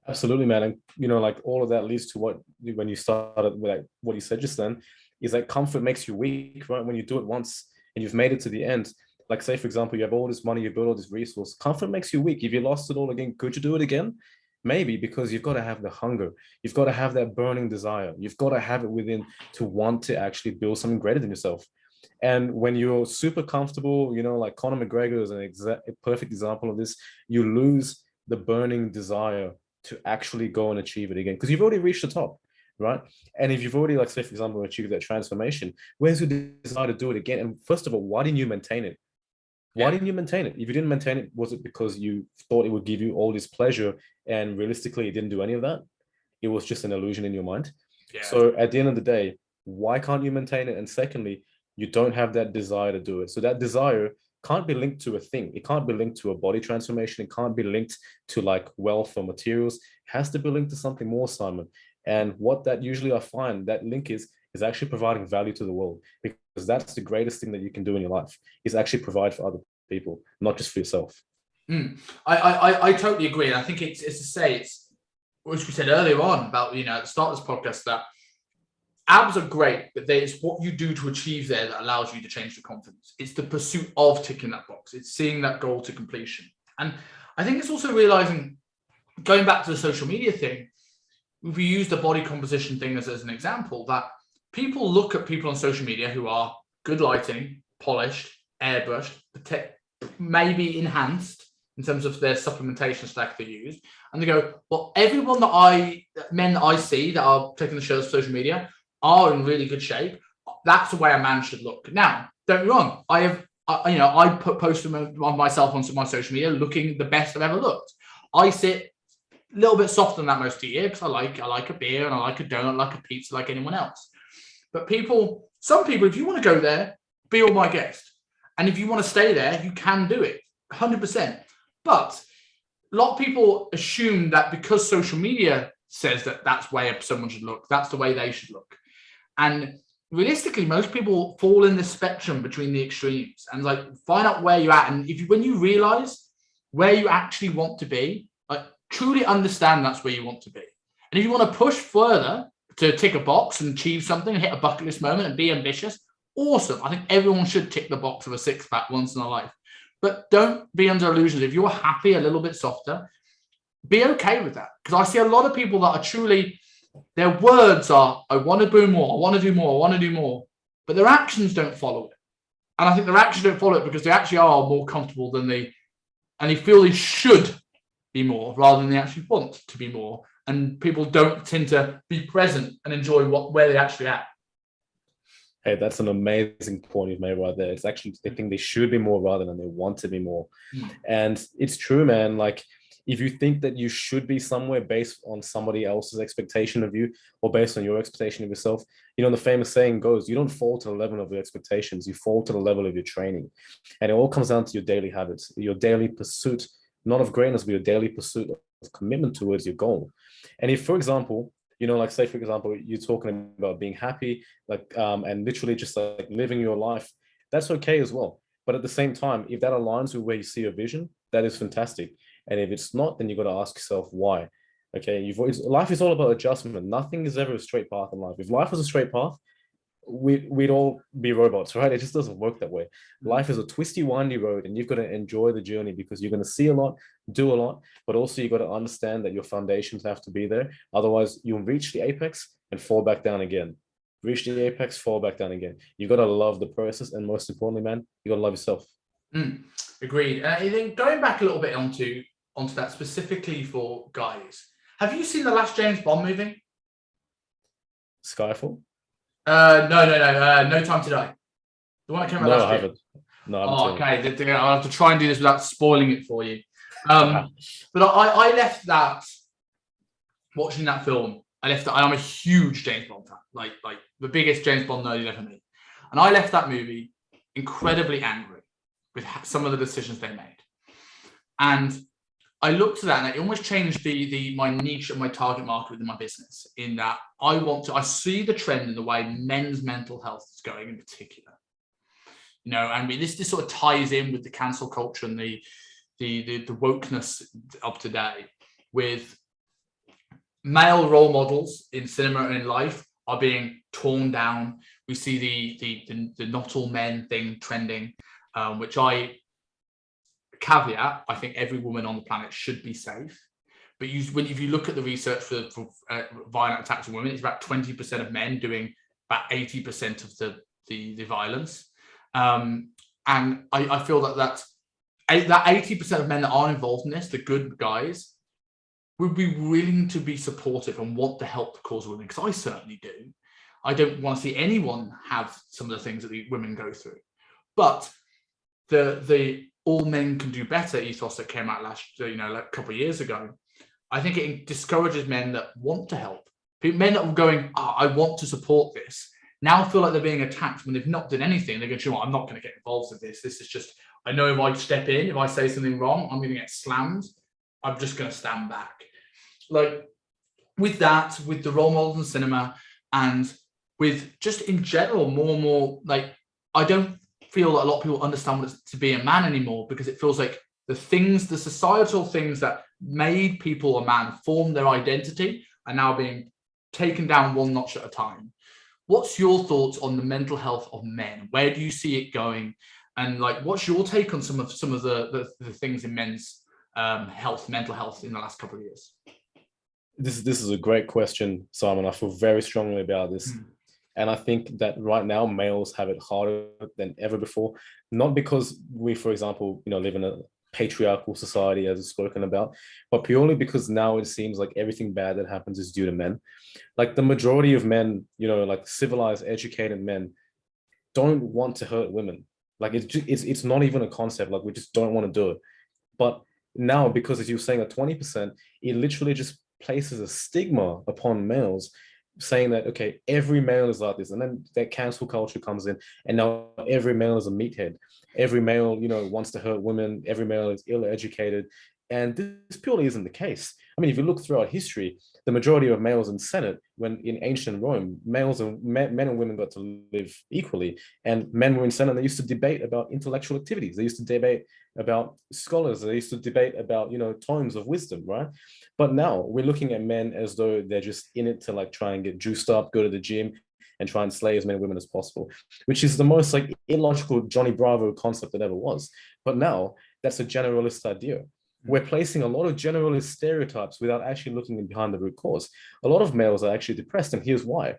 Speaker 2: Absolutely, man. And like all of that leads to when you started with like what you said just then, is that comfort makes you weak, right? When you do it once and you've made it to the end, like say, for example, you have all this money, you build all this resource, comfort makes you weak. If you lost it all again, could you do it again? Maybe, because you've got to have the hunger. You've got to have that burning desire. You've got to have it within to want to actually build something greater than yourself. And when you're super comfortable, like Conor McGregor is a perfect example of this, you lose the burning desire to actually go and achieve it again, because you've already reached the top, right? And if you've already, like say, for example, achieved that transformation, where's your desire to do it again? And first of all, why didn't you maintain it? Why didn't you maintain it? If you didn't maintain it, was it because you thought it would give you all this pleasure and realistically it didn't do any of that? It was just an illusion in your mind. Yeah. So at the end of the day, why can't you maintain it? And secondly, you don't have that desire to do it. So that desire can't be linked to a thing. It can't be linked to a body transformation. It can't be linked to like wealth or materials. It has to be linked to something more, Simon. And what that usually I find that link is actually providing value to the world, because that's the greatest thing that you can do in your life, is actually provide for other people, not just for yourself.
Speaker 1: I totally agree. And I think it's to say, it's which we said earlier on about, at the start of this podcast, that abs are great, but it's what you do to achieve there that allows you to change the confidence. It's the pursuit of ticking that box. It's seeing that goal to completion. And I think it's also realizing, going back to the social media thing, if we use the body composition thing as an example, that people look at people on social media who are good lighting, polished, airbrushed, maybe enhanced in terms of their supplementation stack they use, and they go, well, everyone men that I see that are taking the shows for social media are in really good shape. That's the way a man should look. Now, don't get me wrong. I post myself on my social media looking the best I've ever looked. I sit a little bit softer than that most of the year because I like a beer and I like a donut, like a pizza, like anyone else. But some people, if you want to go there, be all my guest. And if you want to stay there, you can do it 100%. But a lot of people assume that because social media says that that's the way someone should look, that's the way they should look. And realistically, most people fall in the spectrum between the extremes and like find out where you're at. And when you realize where you actually want to be, like truly understand that's where you want to be. And if you want to push further to tick a box and achieve something, hit a bucket list moment and be ambitious, awesome. I think everyone should tick the box of a six-pack once in a life. But don't be under illusions. If you're happy a little bit softer, be okay with that. Because I see a lot of people that are truly, their words are, I want to do more, I want to do more, I want to do more. But their actions don't follow it. And I think their actions don't follow it because they actually are more comfortable and they feel they should be more rather than they actually want to be more. And people don't tend to be present and enjoy where they're actually at.
Speaker 2: Hey, that's an amazing point you've made right there. It's actually, they think they should be more rather than they want to be more. And it's true, man. Like, if you think that you should be somewhere based on somebody else's expectation of you or based on your expectation of yourself, the famous saying goes, you don't fall to the level of your expectations, you fall to the level of your training. And it all comes down to your daily habits, your daily pursuit, not of greatness, but your daily pursuit of commitment towards your goal. And if, for example, like say, for example, you're talking about being happy, like, and literally just like living your life, that's okay as well. But at the same time, if that aligns with where you see your vision, that is fantastic. And if it's not, then you've got to ask yourself why. Okay, life is all about adjustment. Nothing is ever a straight path in life. If life was a straight path, we'd all be robots, right? It just doesn't work that way. Life is a twisty, windy road, and you've got to enjoy the journey because you're going to see a lot, do a lot, but also you've got to understand that your foundations have to be there. Otherwise, you'll reach the apex and fall back down again. Reach the apex, fall back down again. You've got to love the process, and most importantly, man, you got to love yourself.
Speaker 1: Agreed. I think going back a little bit onto that specifically for guys, have you seen the last James Bond movie?
Speaker 2: Skyfall?
Speaker 1: No. No Time to Die. The one that came out last year.
Speaker 2: Haven't. No, I haven't.
Speaker 1: Okay. I'll have to try and do this without spoiling it for you. But I left that watching that film. I'm a huge James Bond fan, like the biggest James Bond nerd you'll ever meet. And I left that movie incredibly angry with some of the decisions they made. And I looked at that and it almost changed my niche and my target market within my business, in that I see the trend in the way men's mental health is going in particular. And this sort of ties in with the cancel culture and the wokeness of today, with male role models in cinema and in life are being torn down. We see the not all men thing trending, which I caveat, I think every woman on the planet should be safe. But if you look at the research for violent attacks on women, it's about 20% of men doing about 80% of the violence. And I feel that 80% of men that are involved in this, the good guys, would be willing to be supportive and want to help the cause of women, because I certainly do. I don't want to see anyone have some of the things that the women go through. But the all men can do better ethos that came out a couple of years ago, I think it discourages men that want to help. Men that were going, I want to support this, now feel like they're being attacked when they've not done anything. They're going, you know what, I'm not going to get involved with this. This is just, I know if I step in, if I say something wrong, I'm going to get slammed. I'm just going to stand back. Like with that, with the role models in cinema, and with just in general, more and more, like, I don't feel that a lot of people understand what it's to be a man anymore, because it feels like the societal things that made people a man, form their identity, are now being taken down one notch at a time. What's your thoughts on the mental health of men? Where do you see it going? And like, what's your take on some of the things in men's mental health in the last couple of years?
Speaker 2: This is a great question, Simon. I feel very strongly about this. And I think that right now males have it harder than ever before, not because we, for example, live in a patriarchal society, as is spoken about, but purely because now it seems like everything bad that happens is due to men. Like the majority of men, like civilized, educated men, don't want to hurt women. Like it's not even a concept. Like we just don't want to do it. But now, because as you were saying, at 20%, it literally just places a stigma upon males, saying that, okay, every male is like this. And then that cancel culture comes in, and now every male is a meathead. Every male, wants to hurt women. Every male is ill-educated. And this purely isn't the case. I mean, if you look throughout history, the majority of males in Senate, when in ancient Rome, men and women got to live equally. And men were in Senate, they used to debate about intellectual activities. They used to debate about scholars. They used to debate about, tomes of wisdom, right? But now we're looking at men as though they're just in it to like try and get juiced up, go to the gym, and try and slay as many women as possible, which is the most like illogical Johnny Bravo concept that ever was. But now that's a generalist idea. We're placing a lot of generalist stereotypes without actually looking behind the root cause. A lot of males are actually depressed, and here's why.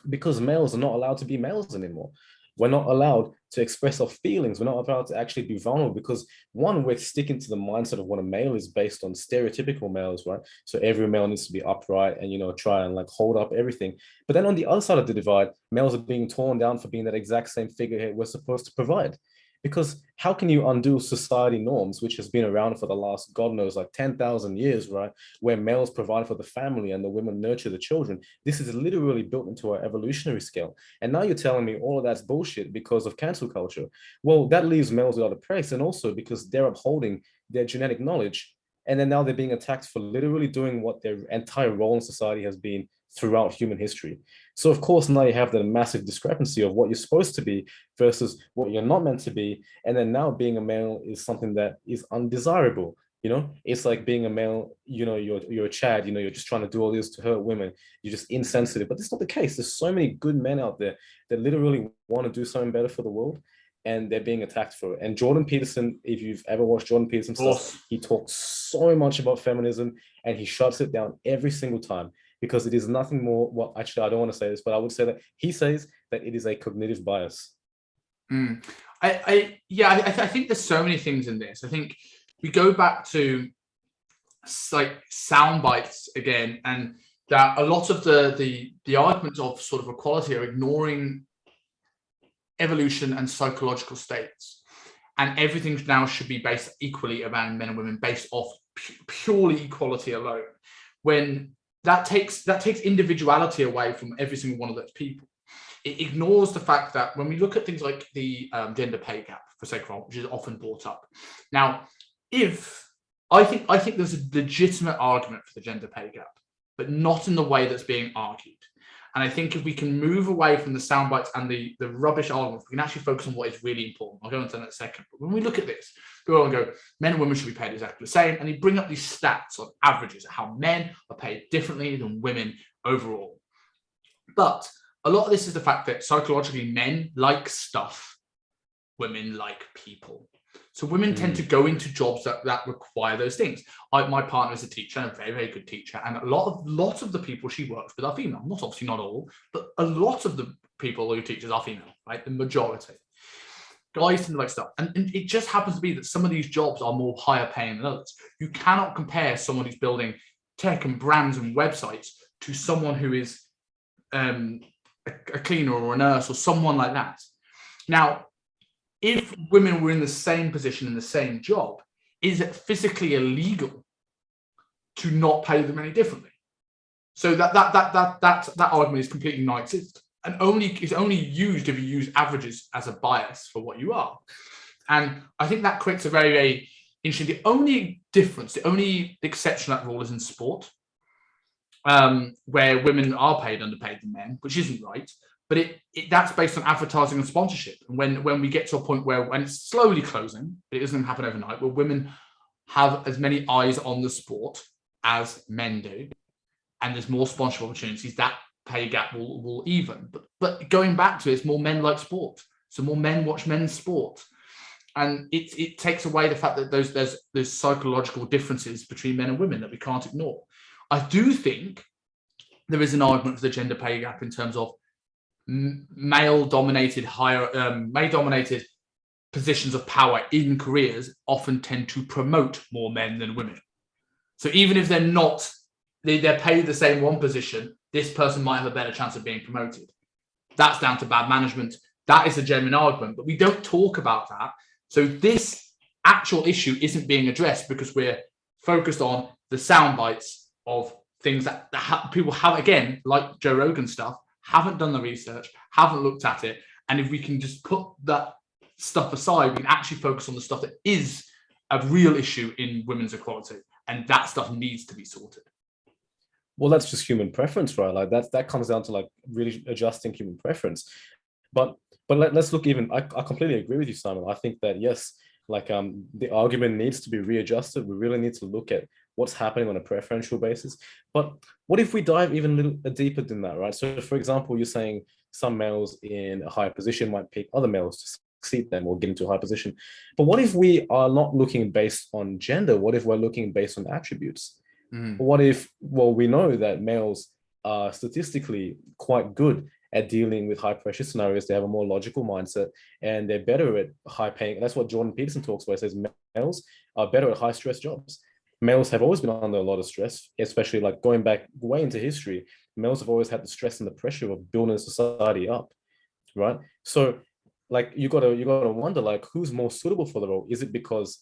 Speaker 2: Because males are not allowed to be males anymore. We're not allowed to express our feelings. We're not allowed to actually be vulnerable because, one, we're sticking to the mindset of what a male is based on stereotypical males, right? So every male needs to be upright and, try and like hold up everything. But then on the other side of the divide, males are being torn down for being that exact same figurehead we're supposed to provide. Because how can you undo society norms, which has been around for the last, God knows, like 10,000 years, right? Where males provide for the family and the women nurture the children. This is literally built into our evolutionary scale. And now you're telling me all of that's bullshit because of cancel culture. Well, that leaves males without a place. And also because they're upholding their genetic knowledge. And then now they're being attacked for literally doing what their entire role in society has been throughout human history. So of course, now you have the massive discrepancy of what you're supposed to be versus what you're not meant to be. And then now being a male is something that is undesirable You know, it's like being a male, you know, you're a Chad, you know, you're just trying to do all this to hurt women. You're just insensitive. But that's not the case. There's so many good men out there that literally want to do something better for the world, and they're being attacked for it. And Jordan Peterson, if you've ever watched Jordan Peterson stuff, he talks so much about feminism and he shuts it down every single time because it is nothing more. Well, actually, I don't want to say this, but I would say that he says that it is a cognitive bias.
Speaker 1: I think there's so many things in this. I think we go back to like sound bites again, and that a lot of the arguments of sort of equality are ignoring evolution and psychological states, and everything now should be based equally around men and women based off purely equality alone, when that takes individuality away from every single one of those people. It ignores the fact that when we look at things like the gender pay gap, for sake of which is often brought up. Now, I think there's a legitimate argument for the gender pay gap, but not in the way that's being argued. And I think if we can move away from the sound bites and the rubbish arguments, we can actually focus on what is really important. I'll go into that in a second. But when we look at this, go on and go, men and women should be paid exactly the same. And you bring up these stats on averages, how men are paid differently than women overall. But a lot of this is the fact that psychologically men like stuff, women like people. So women tend to go into jobs that require those things. My partner is a teacher, and a very, very good teacher, and a lot of the people she works with are female. Obviously not all, but a lot of the people who teachers are female, right? The majority. Guys tend to like stuff. And it just happens to be that some of these jobs are more higher paying than others. You cannot compare someone who's building tech and brands and websites to someone who is a cleaner or a nurse or someone like that. Now, if women were in the same position in the same job, is it physically illegal to not pay them any differently? So that argument is completely non-existent, and is only used if you use averages as a bias for what you are. And I think that creates a very, very interesting. The only difference, the only exception to that rule is in sport, where women are paid underpaid than men, which isn't right. But that's based on advertising and sponsorship. And when we get to a point when it's slowly closing, it doesn't happen overnight, where women have as many eyes on the sport as men do, and there's more sponsorship opportunities, that pay gap will even. But going back to it, it's more men like sport. So more men watch men's sport. And it takes away the fact that there's psychological differences between men and women that we can't ignore. I do think there is an argument for the gender pay gap in terms of male-dominated positions of power in careers often tend to promote more men than women. So even if they're paid the same one position, this person might have a better chance of being promoted. That's down to bad management. That is a genuine argument, but we don't talk about that. So this actual issue isn't being addressed because we're focused on the sound bites of things that people have, again, like Joe Rogan stuff, haven't done the research, haven't looked at it. And if we can just put that stuff aside, we can actually focus on the stuff that is a real issue in women's equality. And that stuff needs to be sorted.
Speaker 2: Well, that's just human preference, right? Like that comes down to like really adjusting human preference. But let's look even, I completely agree with you, Simon. I think that, yes, like the argument needs to be readjusted. We really need to look at what's happening on a preferential basis. But what if we dive even a little deeper than that, right? So for example, you're saying some males in a higher position might pick other males to succeed them or get into a high position. But what if we are not looking based on gender? What if we're looking based on attributes? What if, well, we know that males are statistically quite good at dealing with high pressure scenarios. They have a more logical mindset and they're better at high paying. That's what Jordan Peterson talks about. He says males are better at high stress jobs. Males have always been under a lot of stress, especially like going back way into history. Males have always had the stress and the pressure of building society up, right? So like you gotta wonder, like, who's more suitable for the role? Is it because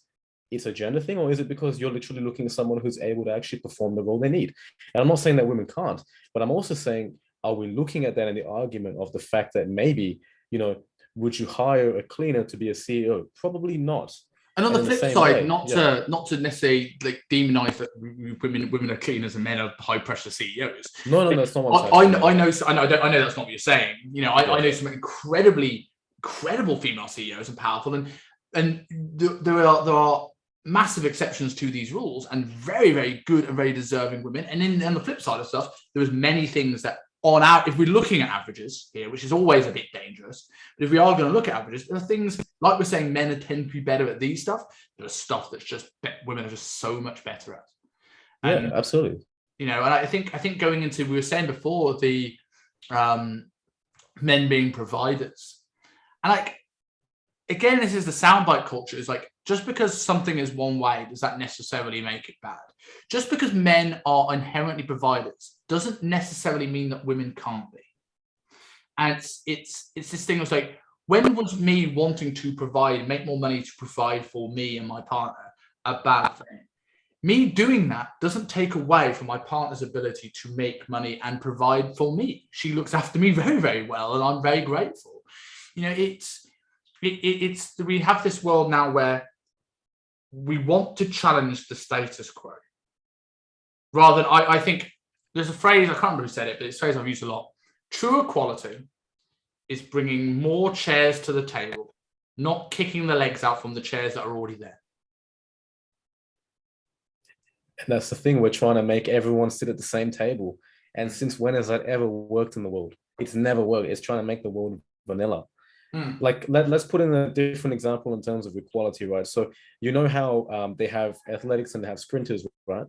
Speaker 2: it's a gender thing, or is it because you're literally looking at someone who's able to actually perform the role they need? And I'm not saying that women can't, but I'm also saying, are we looking at that in the argument of the fact that maybe, would you hire a cleaner to be a CEO? Probably not.
Speaker 1: And on the flip side, not to necessarily like demonize that women are cleaners and men are high pressure CEOs.
Speaker 2: No, that's not what I'm saying.
Speaker 1: I know that's not what you're saying. I know some incredible female CEOs and powerful, and there are massive exceptions to these rules and very, very good and very deserving women. And then on the flip side of stuff, there was many things that on out, if we're looking at averages here, which is always a bit dangerous, but if we are going to look at averages, there are things like we're saying men tend to be better at these stuff. There's stuff that's just women are just so much better at.
Speaker 2: Yeah, absolutely.
Speaker 1: You know, and I think going into, we were saying before, the men being providers, and like, again, this is the soundbite culture. It's like, just because something is one way, does that necessarily make it bad? Just because men are inherently providers doesn't necessarily mean that women can't be. And it's this thing of like, when was me wanting to provide, make more money to provide for me and my partner a bad thing? Me doing that doesn't take away from my partner's ability to make money and provide for me. She looks after me very, very well, and I'm very grateful. You know, it's we have this world now where we want to challenge the status quo. Rather than, I think there's a phrase, I can't remember who said it, but it's a phrase I've used a lot. True equality is bringing more chairs to the table, not kicking the legs out from the chairs that are already there.
Speaker 2: And that's the thing, we're trying to make everyone sit at the same table. And since when has that ever worked in the world? It's never worked. It's trying to make the world vanilla. Like, let's put in a different example in terms of equality, right? So you know how they have athletics and they have sprinters, right?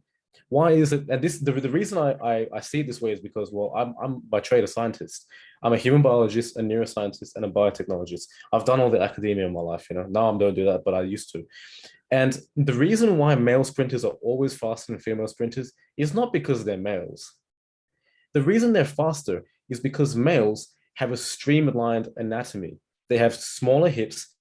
Speaker 2: Why is it? And this the reason I see it this way is because, well, I'm by trade a scientist. I'm a human biologist, a neuroscientist, and a biotechnologist. I've done all the academia in my life, you know. Now I don't do that, but I used to. And the reason why male sprinters are always faster than female sprinters is not because they're males. The reason they're faster is because males have a streamlined anatomy. They have smaller hips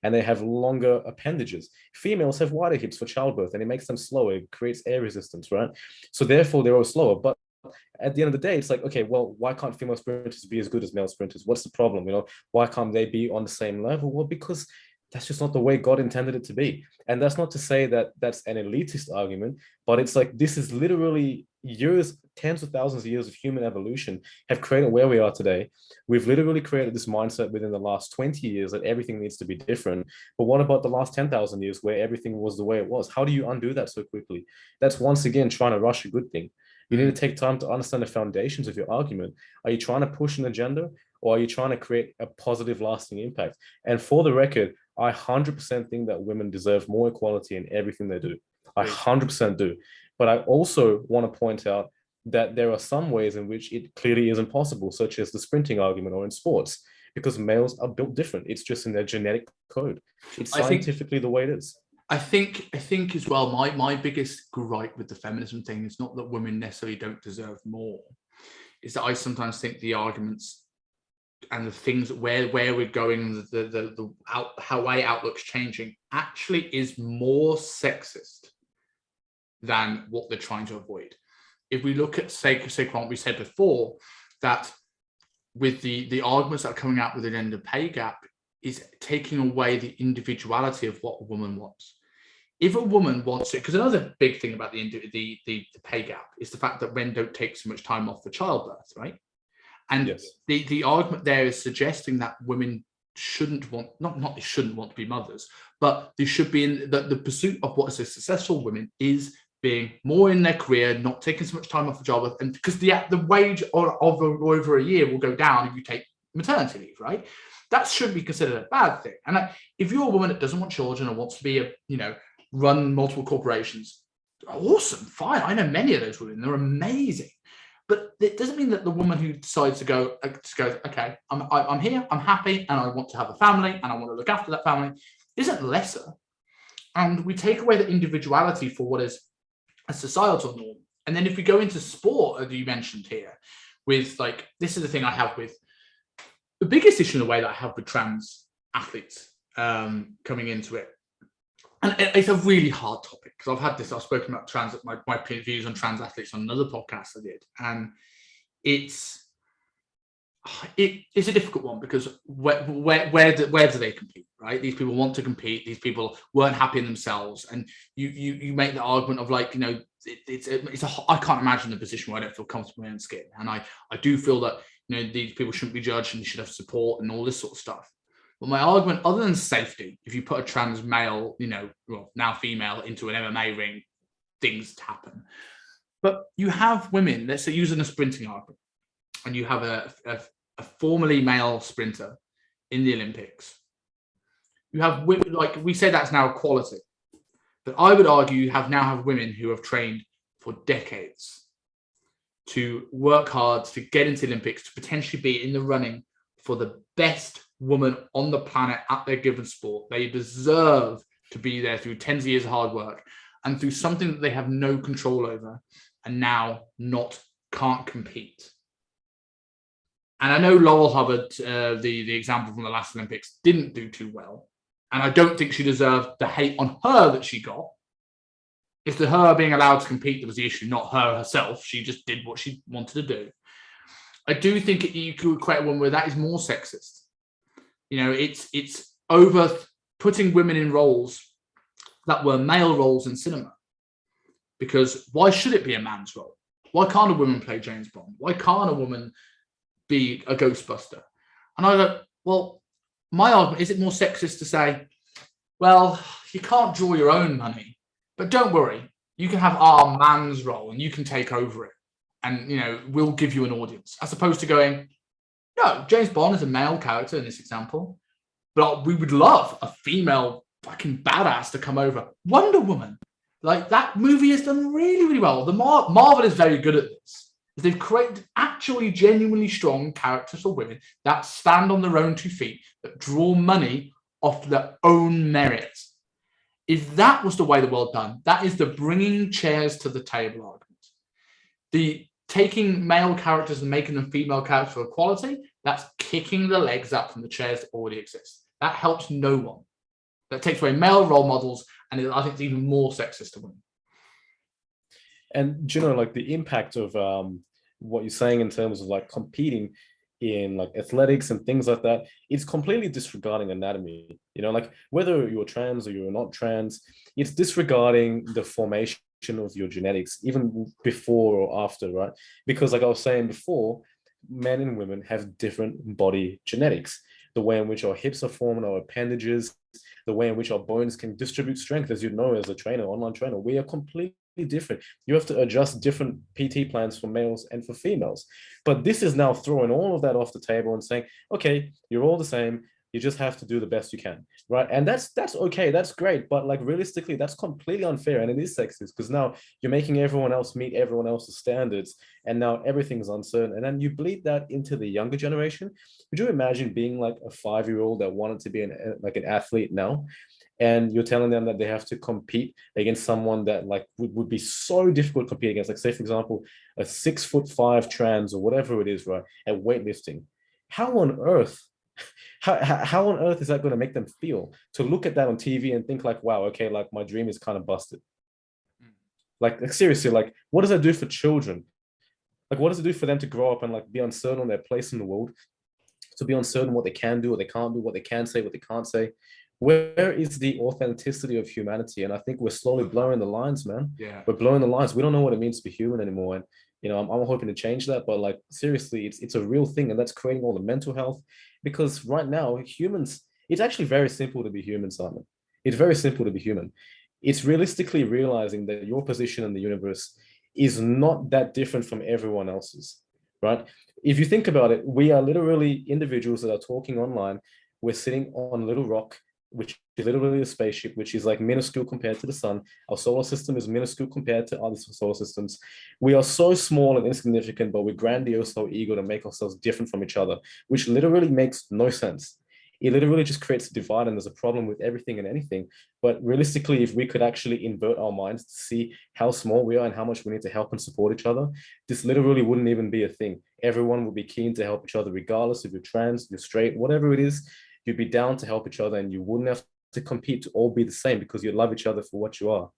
Speaker 2: and they have longer appendages. Females have wider hips for childbirth, and it makes them slower. It creates air resistance, right? So therefore, they're all slower. But at the end of the day, it's like, okay, well, why can't female sprinters be as good as male sprinters? What's the problem? You know, why can't they be on the same level? Well, because that's just not the way God intended it to be. And that's not to say that that's an elitist argument, but it's like, this is literally years, tens of thousands of years of human evolution have created where we are today. We've literally created this mindset within the last 20 years that everything needs to be different. But what about the last 10,000 years where everything was the way it was? How do you undo that so quickly? That's once again trying to rush a good thing. You need to take time to understand the foundations of your argument. Are you trying to push an agenda, or are you trying to create a positive, lasting impact? And for the record, I 100% think that women deserve more equality in everything they do. I 100% do. But I also want to point out that there are some ways in which it clearly isn't possible, such as the sprinting argument or in sports, because males are built different. It's just in their genetic code. It's scientifically the way it is.
Speaker 1: I think as well, my biggest gripe with the feminism thing is not that women necessarily don't deserve more. Is that I sometimes think the arguments and the things where we're going, how way outlook's changing actually is more sexist than what they're trying to avoid. If we look at say what we said before, that with the arguments that are coming out with the gender pay gap is taking away the individuality of what a woman wants. If a woman wants it, because another big thing about the pay gap is the fact that men don't take so much time off for childbirth, right? And yes, the argument there is suggesting that women shouldn't want, not they shouldn't want to be mothers, but they should be in the pursuit of what is a successful woman is being more in their career, not taking so much time off for childbirth, and because the wage of over a year will go down if you take maternity leave, right? That shouldn't be considered a bad thing. And if you're a woman that doesn't want children and wants to be run multiple corporations, awesome, fine. I know many of those women; they're amazing. But it doesn't mean that the woman who decides to go, okay, I'm here, I'm happy, and I want to have a family, and I want to look after that family, isn't lesser. And we take away the individuality for what is a societal norm. And then if we go into sport, as you mentioned here, with like, this is the thing I have with, the biggest issue in the way that I have with trans athletes coming into it. And it's a really hard topic because I've spoken about my views on trans athletes on another podcast I did. And it's a difficult one because where do they compete, right? These people want to compete. These people weren't happy in themselves. And you make the argument of like, I can't imagine the position where I don't feel comfortable in my own skin. And I do feel that, these people shouldn't be judged and they should have support and all this sort of stuff. But my argument, other than safety, if you put a trans male, well, now female, into an MMA ring, things happen. But you have women, let's say using a sprinting argument, and you have a formerly male sprinter in the Olympics. You have women, like we say that's now equality. But I would argue you now have women who have trained for decades to work hard to get into the Olympics, to potentially be in the running for the best woman on the planet at their given sport. They deserve to be there through tens of years of hard work and through something that they have no control over and now can't compete. And I know Laurel Hubbard, the example from the last Olympics, didn't do too well. And I don't think she deserved the hate on her that she got. It's the her being allowed to compete that was the issue, not her herself. She just did what she wanted to do. I do think you could equate one where that is more sexist. It's over putting women in roles that were male roles in cinema. Because why should it be a man's role? Why can't a woman play James Bond? Why can't a woman be a Ghostbuster? And I go, well, my argument, is it more sexist to say, well, you can't draw your own money, but don't worry, you can have our man's role and you can take over it. And, we'll give you an audience, as opposed to going, no, James Bond is a male character in this example, but we would love a female fucking badass to come over. Wonder Woman. Like, that movie has done really, really well. The Marvel is very good at this. They've created actually genuinely strong characters for women that stand on their own 2 feet, that draw money off their own merits. If that was the way the world done, that is the bringing chairs to the table argument. The taking male characters and making them female characters for equality, that's kicking the legs up from the chairs that already exist. That helps no one. That takes away male role models, and I think it's even more sexist to women.
Speaker 2: And like the impact of what you're saying in terms of like competing in like athletics and things like that, it's completely disregarding anatomy. Like whether you're trans or you're not trans, it's disregarding the formation of your genetics, even before or after, right? Because like I was saying before, men and women have different body genetics. The way in which our hips are formed, our appendages, the way in which our bones can distribute strength, as you know, as a trainer, online trainer, we are completely different. You have to adjust different PT plans for males and for females. But this is now throwing all of that off the table and saying, okay, you're all the same. You just have to do the best you can, right? And that's okay, that's great. But like realistically, that's completely unfair, and it is sexist because now you're making everyone else meet everyone else's standards, and now everything's uncertain. And then you bleed that into the younger generation. Could you imagine being like a 5-year-old that wanted to be an athlete now, and you're telling them that they have to compete against someone that like would be so difficult to compete against, like say for example, a 6'5" trans or whatever it is, right, at weightlifting? How on earth is that going to make them feel to look at that on TV and think like, wow, okay, like my dream is kind of busted? Like seriously, like what does that do for children? Like what does it do for them to grow up and like be uncertain on their place in the world, to be uncertain what they can do, what they can't do, what they can say, what they can't say? Where is the authenticity of humanity? And I think we're slowly blurring the lines, man.
Speaker 1: Yeah,
Speaker 2: we're blurring the lines. We don't know what it means to be human anymore. And I'm hoping to change that, but like seriously, it's a real thing, and that's creating all the mental health. Because right now, humans, it's actually very simple to be human, Simon. It's very simple to be human. It's realistically realizing that your position in the universe is not that different from everyone else's, right? If you think about it, we are literally individuals that are talking online. We're sitting on a little rock, which is literally a spaceship, which is like minuscule compared to the sun. Our solar system is minuscule compared to other solar systems. We are so small and insignificant, but we're grandiose, so eager to make ourselves different from each other, which literally makes no sense. It literally just creates a divide, and there's a problem with everything and anything. But realistically, if we could actually invert our minds to see how small we are and how much we need to help and support each other, this literally wouldn't even be a thing. Everyone would be keen to help each other, regardless if you're trans, you're straight, whatever it is. You'd be down to help each other, and you wouldn't have to compete to all be the same because you love each other for what you are.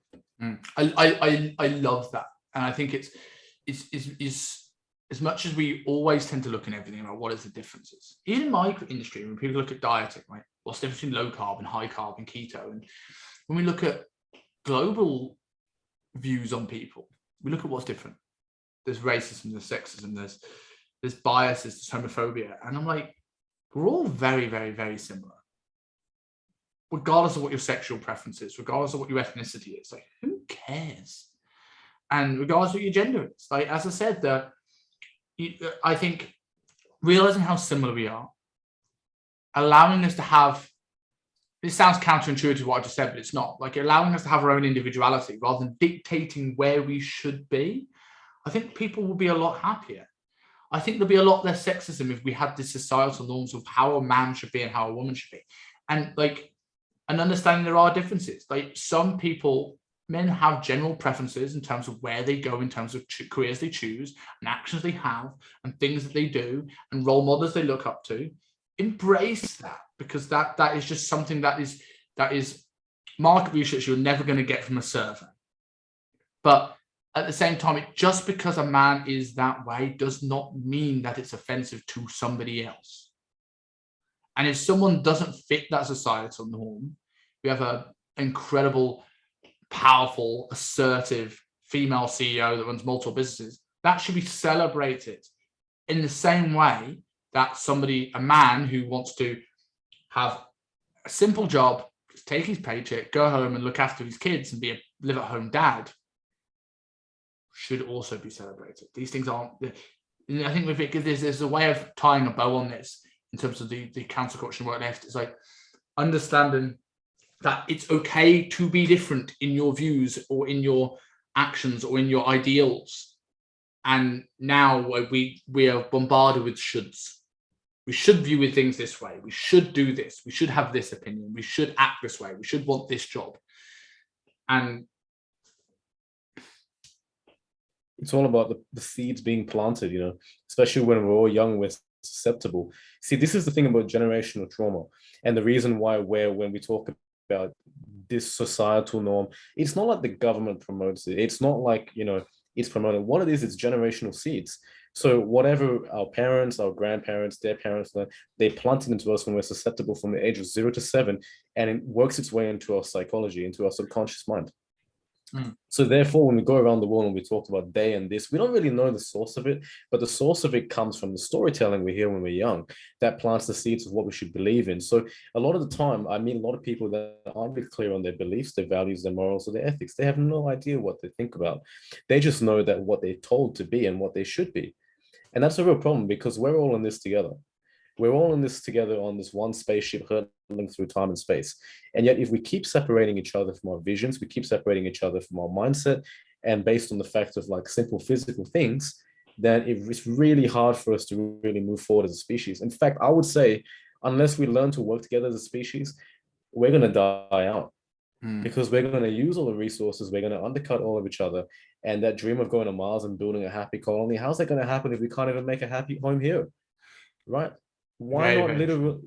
Speaker 1: I love that, and I think it's as much as we always tend to look at everything about what is the differences. Even in my industry, when people look at dieting, right, what's the difference between low carb and high carb and keto, and when we look at global views on people, we look at what's different. There's racism, there's sexism, there's biases, there's homophobia, and I'm like, we're all very, very, very similar. regardless of what your sexual preference is, regardless of what your ethnicity is. Like, who cares? And regardless of what your gender is. Like, as I said, I think realizing how similar we are, allowing us to have, this sounds counterintuitive to what I just said, but it's not. Like, allowing us to have our own individuality rather than dictating where we should be, I think people will be a lot happier. I think there'll be a lot less sexism if we had this societal norms of how a man should be and how a woman should be. And like, and understanding there are differences. Like, some people, men have general preferences in terms of where they go, in terms of careers they choose and actions they have and things that they do and role models they look up to. Embrace that, because that is just something that is market research you're never going to get from a survey. But at the same time, just because a man is that way does not mean that it's offensive to somebody else. And if someone doesn't fit that societal norm, we have an incredible, powerful, assertive female CEO that runs multiple businesses. That should be celebrated in the same way that a man who wants to have a simple job, take his paycheck, go home and look after his kids and be a live-at-home dad, should also be celebrated. These things aren't. I think with it, there's a way of tying a bow on this in terms of the counterculture work left. It's like understanding that it's okay to be different in your views or in your actions or in your ideals. And now we are bombarded with shoulds. We should view things this way. We should do this. We should have this opinion. We should act this way. We should want this job. And
Speaker 2: it's all about the seeds being planted, especially when we're all young, we're susceptible. See, this is the thing about generational trauma. And the reason why when we talk about this societal norm, it's not like the government promotes it. It's not like, it's promoted. What it is, it's generational seeds. So whatever our parents, our grandparents, their parents, they planted into us when we're susceptible from the age of 0 to 7, and it works its way into our psychology, into our subconscious mind. So therefore, when we go around the world and we talk about they and this, we don't really know the source of it, but the source of it comes from the storytelling we hear when we're young that plants the seeds of what we should believe in. So a lot of the time, I meet a lot of people that aren't really clear on their beliefs, their values, their morals, or their ethics. They have no idea what they think about. They just know that what they're told to be and what they should be. And that's a real problem, because we're all in this together. We're all in this together on this one spaceship hurtling through time and space. And yet, if we keep separating each other from our visions, we keep separating each other from our mindset, and based on the fact of like simple physical things, then it's really hard for us to really move forward as a species. In fact, I would say, unless we learn to work together as a species, we're going to die out. Because we're going to use all the resources, we're going to undercut all of each other. And that dream of going to Mars and building a happy colony, how's that going to happen if we can't even make a happy home here? Right? Why not literally?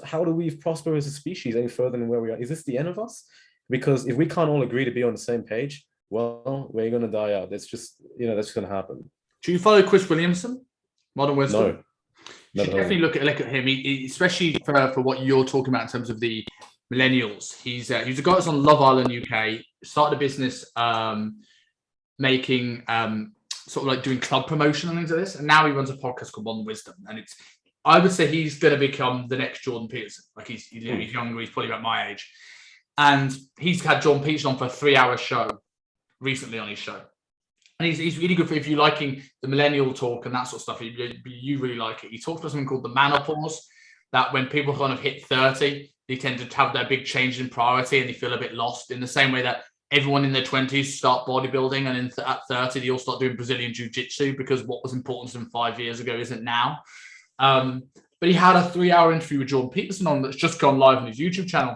Speaker 2: How do we prosper as a species any further than where we are? Is this the end of us? Because if we can't all agree to be on the same page, well, we're going to die out. That's just, that's going to happen.
Speaker 1: Do you follow Chris Williamson, Modern Wisdom?
Speaker 2: No.
Speaker 1: You should definitely look at him, especially for what you're talking about in terms of the millennials. He's a guy that's on Love Island UK, started a business making sort of like doing club promotion and things like this, and now he runs a podcast called Modern Wisdom, and I would say he's going to become the next Jordan Peterson. Like he's younger, he's probably about my age, and he's had Jordan Peterson on for a 3-hour show recently on his show, and he's really good for if you're liking the millennial talk and that sort of stuff. You really like it. He talks about something called the menopause, that when people kind of hit 30, they tend to have their big change in priority and they feel a bit lost, in the same way that everyone in their 20s start bodybuilding, and at 30 they all start doing Brazilian jiu-jitsu, because what was important to them 5 years ago isn't now. But he had a 3-hour interview with Jordan Peterson on that's just gone live on his YouTube channel,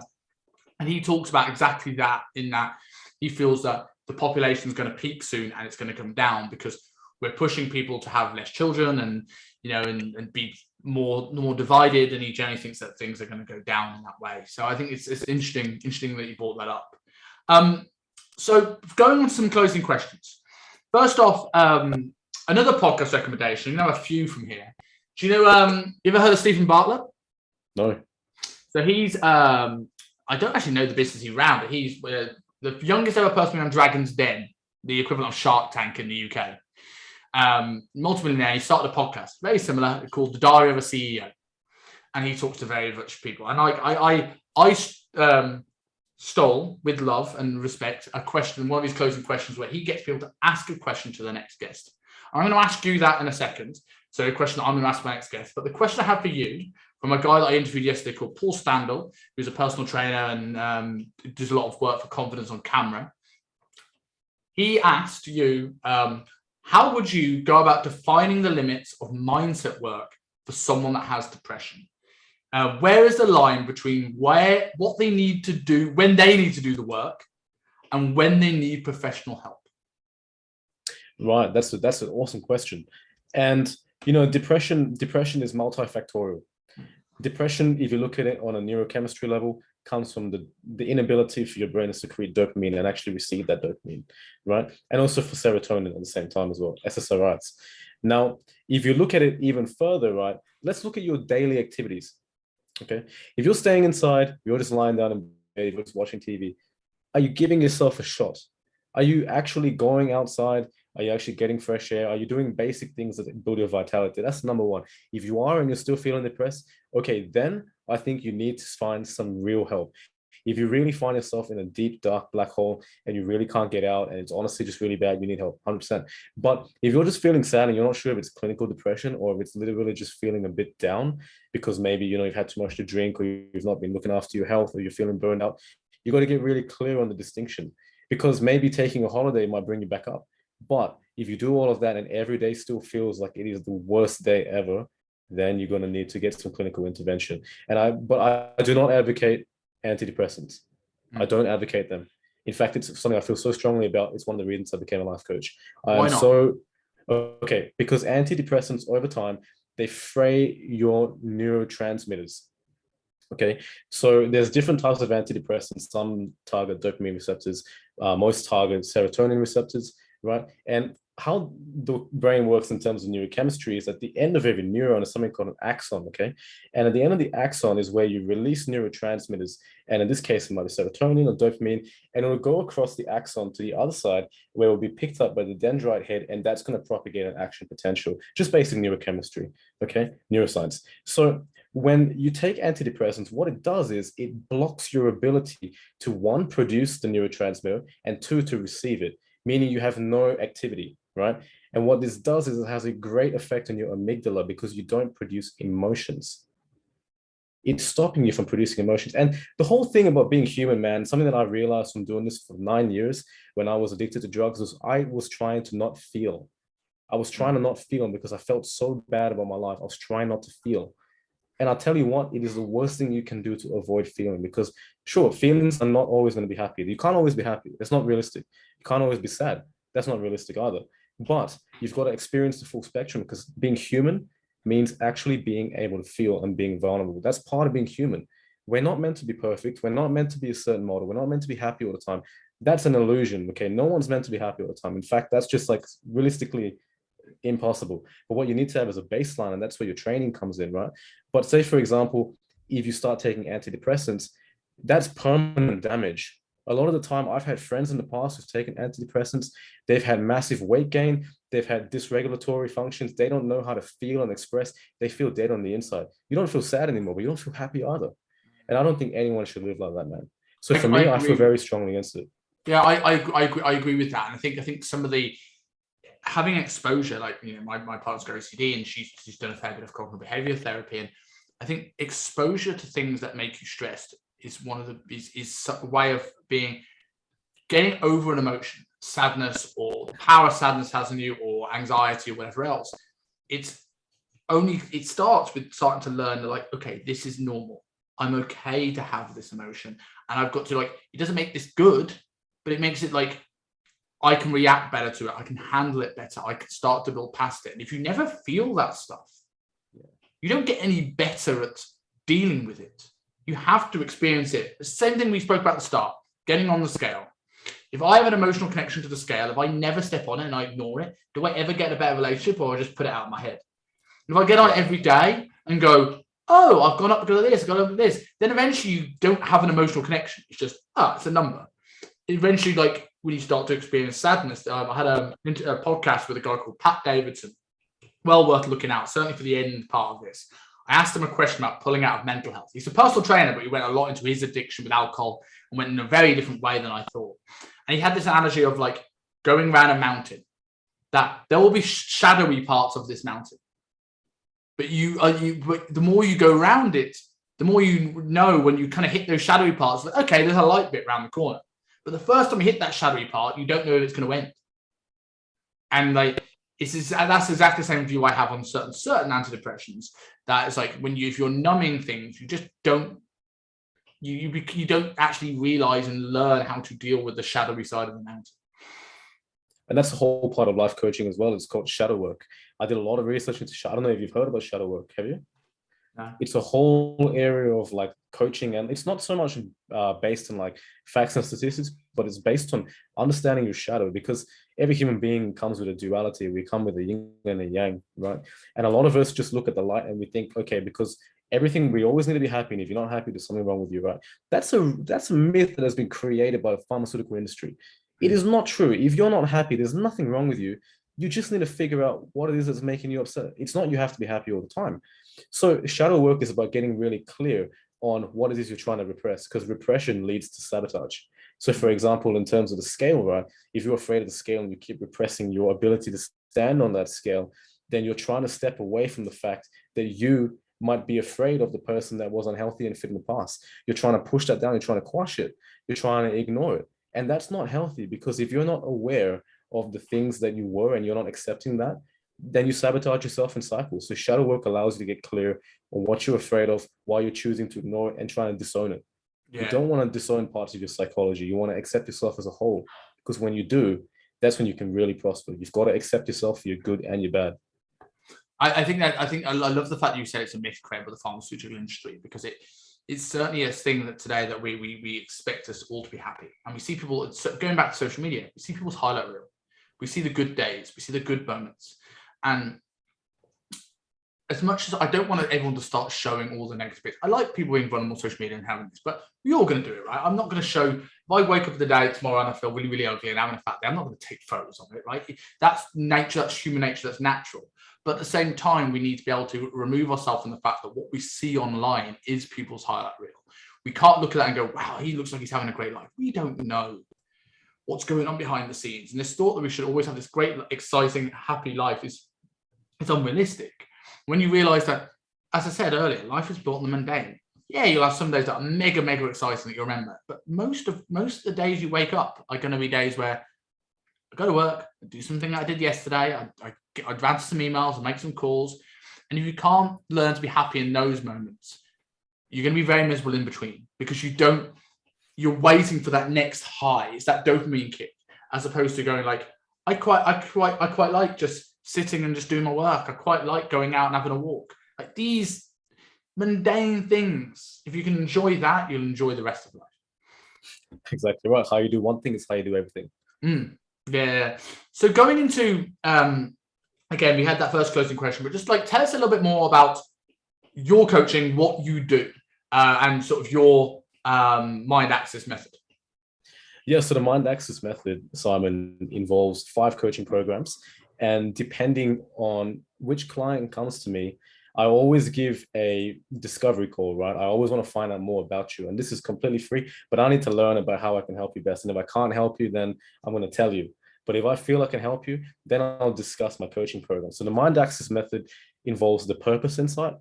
Speaker 1: and he talks about exactly that, in that he feels that the population is going to peak soon and it's going to come down because we're pushing people to have less children and and be more divided, and he generally thinks that things are going to go down in that way. So I think it's interesting that you brought that up. So going on to some closing questions. First off, another podcast recommendation. A few from here. Do you ever heard of Stephen Bartlett?
Speaker 2: No.
Speaker 1: So he's I don't actually know the business he ran, but he's the youngest ever person on Dragon's Den, the equivalent of Shark Tank in the UK. Multi-millionaire. He started a podcast very similar called The Diary of a CEO, and he talks to very rich people. And I I stole, with love and respect, a question, one of his closing questions, where he gets people to ask a question to the next guest. I'm going to ask you that in a second. So a question that I'm going to ask my next guest. But the question I have for you, from a guy that I interviewed yesterday called Paul Standel, who's a personal trainer and does a lot of work for confidence on camera. He asked you, how would you go about defining the limits of mindset work for someone that has depression? Where is the line between what they need to do, when they need to do the work, and when they need professional help?
Speaker 2: Right, that's an awesome question. And depression is multifactorial. Depression, if you look at it on a neurochemistry level, comes from the inability for your brain to secrete dopamine and actually receive that dopamine, right? And also for serotonin at the same time as well, SSRIs. Now, if you look at it even further, right, let's look at your daily activities, okay? If you're staying inside, you're just lying down in bed, you're just watching TV, are you giving yourself a shot? Are you actually going outside? Are you actually getting fresh air? Are you doing basic things that build your vitality? That's number one. If you are and you're still feeling depressed, okay, then I think you need to find some real help. If you really find yourself in a deep, dark black hole and you really can't get out and it's honestly just really bad, you need help, 100%. But if you're just feeling sad and you're not sure if it's clinical depression or if it's literally just feeling a bit down because maybe, you've had too much to drink or you've not been looking after your health or you're feeling burned out, you got to get really clear on the distinction, because maybe taking a holiday might bring you back up. But if you do all of that and every day still feels like it is the worst day ever, then you're going to need to get some clinical intervention. But I do not advocate antidepressants. I don't advocate them. In fact, it's something I feel so strongly about. It's one of the reasons I became a life coach.
Speaker 1: Why not?
Speaker 2: Because antidepressants over time, they fray your neurotransmitters. Okay, so there's different types of antidepressants. Some target dopamine receptors, most target serotonin receptors, right? And how the brain works in terms of neurochemistry is at the end of every neuron is something called an axon, okay? And at the end of the axon is where you release neurotransmitters. And in this case, it might be serotonin or dopamine, and it will go across the axon to the other side where it will be picked up by the dendrite head, and that's going to propagate an action potential, just basic neurochemistry, okay? Neuroscience. So when you take antidepressants, what it does is it blocks your ability to, one, produce the neurotransmitter, and two, to receive it, meaning you have no activity, right? And what this does is it has a great effect on your amygdala because you don't produce emotions. It's stopping you from producing emotions. And the whole thing about being human, man, something that I realized from doing this for 9 years when I was addicted to drugs was I was trying to not feel. I was trying to not feel because I felt so bad about my life. I was trying not to feel. And I'll tell you what, it is the worst thing you can do to avoid feeling, because sure, feelings are not always going to be happy. You can't always be happy. That's not realistic. You can't always be sad. That's not realistic either. But you've got to experience the full spectrum, because being human means actually being able to feel and being vulnerable. That's part of being human. We're not meant to be perfect. We're not meant to be a certain model. We're not meant to be happy all the time. That's an illusion, okay? No one's meant to be happy all the time. In fact, that's just like realistically impossible. But what you need to have is a baseline, and that's where your training comes in, right? But say, for example, if you start taking antidepressants, that's permanent damage. A lot of the time, I've had friends in the past who've taken antidepressants. They've had massive weight gain. They've had dysregulatory functions. They don't know how to feel and express. They feel dead on the inside. You don't feel sad anymore, but you don't feel happy either. And I don't think anyone should live like that, man. So for me, I feel very strongly against it.
Speaker 1: Yeah, I agree with that. And I think some of the having exposure, like, my partner's got OCD and she's done a fair bit of cognitive behavior therapy, and I think exposure to things that make you stressed is a way of getting over an emotion, sadness, or the power sadness has on you, or anxiety, or whatever else. It starts with starting to learn that, like, okay, this is normal. I'm okay to have this emotion, and I've got to, like, it doesn't make this good, but it makes it like I can react better to it. I can handle it better. I can start to build past it. And if you never feel that stuff, you don't get any better at dealing with it. You have to experience it. The same thing we spoke about at the start, getting on the scale. If I have an emotional connection to the scale, if I never step on it and I ignore it, do I ever get a better relationship, or I just put it out of my head? And if I get on it every day and go, oh, I've gone up because of this, I've gone up with this, then eventually you don't have an emotional connection. It's just, it's a number. Eventually, like, when you start to experience sadness, I had a podcast with a guy called Pat Davidson. Well worth looking out, certainly for the end part of this. I asked him a question about pulling out of mental health. He's a personal trainer, but he went a lot into his addiction with alcohol and went in a very different way than I thought. And he had this analogy of like going around a mountain, that there will be shadowy parts of this mountain. But but the more you go around it, the more you know when you kind of hit those shadowy parts, like, okay, there's a light bit around the corner. But the first time you hit that shadowy part, you don't know if it's going to end. And like, that's exactly the same view I have on certain antidepressants. That is like if you're numbing things, you just don't you don't actually realize and learn how to deal with the shadowy side of the mountain.
Speaker 2: And that's the whole part of life coaching as well. It's called shadow work. I did a lot of research into shadow. I don't know if you've heard about shadow work. Have you?
Speaker 1: No.
Speaker 2: It's a whole area of like coaching, and it's not so much based on like facts and statistics, but it's based on understanding your shadow, because every human being comes with a duality. We come with a yin and a yang, right? And a lot of us just look at the light and we think, okay, because everything, we always need to be happy, and if you're not happy, there's something wrong with you, right? That's a myth that has been created by the pharmaceutical industry. It is not true. If you're not happy, there's nothing wrong with you. You just need to figure out what it is that's making you upset. It's not you have to be happy all the time. So shadow work is about getting really clear on what it is you're trying to repress, because repression leads to sabotage. So for example, in terms of the scale, right? If you're afraid of the scale and you keep repressing your ability to stand on that scale, then you're trying to step away from the fact that you might be afraid of the person that was unhealthy and fit in the past. You're trying to push that down. You're trying to quash it. You're trying to ignore it. And that's not healthy, because if you're not aware of the things that you were and you're not accepting that, then you sabotage yourself in cycles. So shadow work allows you to get clear on what you're afraid of, why you're choosing to ignore it and trying to disown it. Yeah. You don't want to disown parts of your psychology. You want to accept yourself as a whole, because when you do, that's when you can really prosper. You've got to accept yourself for your good and your bad.
Speaker 1: I love the fact that you said it's a myth created by the pharmaceutical industry, because it's certainly a thing that today that we expect us all to be happy. And we see people, going back to social media, we see people's highlight reel. We see the good days, we see the good moments. And as much as I don't want everyone to start showing all the negative bits, I like people being vulnerable on social media and having this, but we're all going to do it, right? I'm not going to show, if I wake up the day tomorrow and I feel really, really ugly and having a fat day, I'm not going to take photos of it, right? That's nature, that's human nature, that's natural. But at the same time, we need to be able to remove ourselves from the fact that what we see online is people's highlight reel. We can't look at that and go, wow, he looks like he's having a great life. We don't know what's going on behind the scenes. And this thought that we should always have this great, exciting, happy life is unrealistic. When you realize that, as I said earlier, life is built on the mundane. Yeah, you'll have some days that are mega, mega exciting that you'll remember. But most of the days you wake up are going to be days where I go to work, I do something that I did yesterday, I'd answer some emails, I make some calls. And if you can't learn to be happy in those moments, you're going to be very miserable in between, because you're waiting for that next high. It's that dopamine kick, as opposed to going like, I quite like just sitting and just doing my work. I quite like going out and having a walk. Like these mundane things, if you can enjoy that, you'll enjoy the rest of life.
Speaker 2: Exactly right. How you do one thing is how you do everything.
Speaker 1: Yeah. So going into, again, we had that first closing question, but just like tell us a little bit more about your coaching, what you do, and sort of your mind access method.
Speaker 2: Yeah, so the mind access method, Simon, involves 5 coaching programs. And depending on which client comes to me, I always give a discovery call, right? I always want to find out more about you. And this is completely free, but I need to learn about how I can help you best. And if I can't help you, then I'm going to tell you. But if I feel I can help you, then I'll discuss my coaching program. So the mind access method involves the Purpose Insight,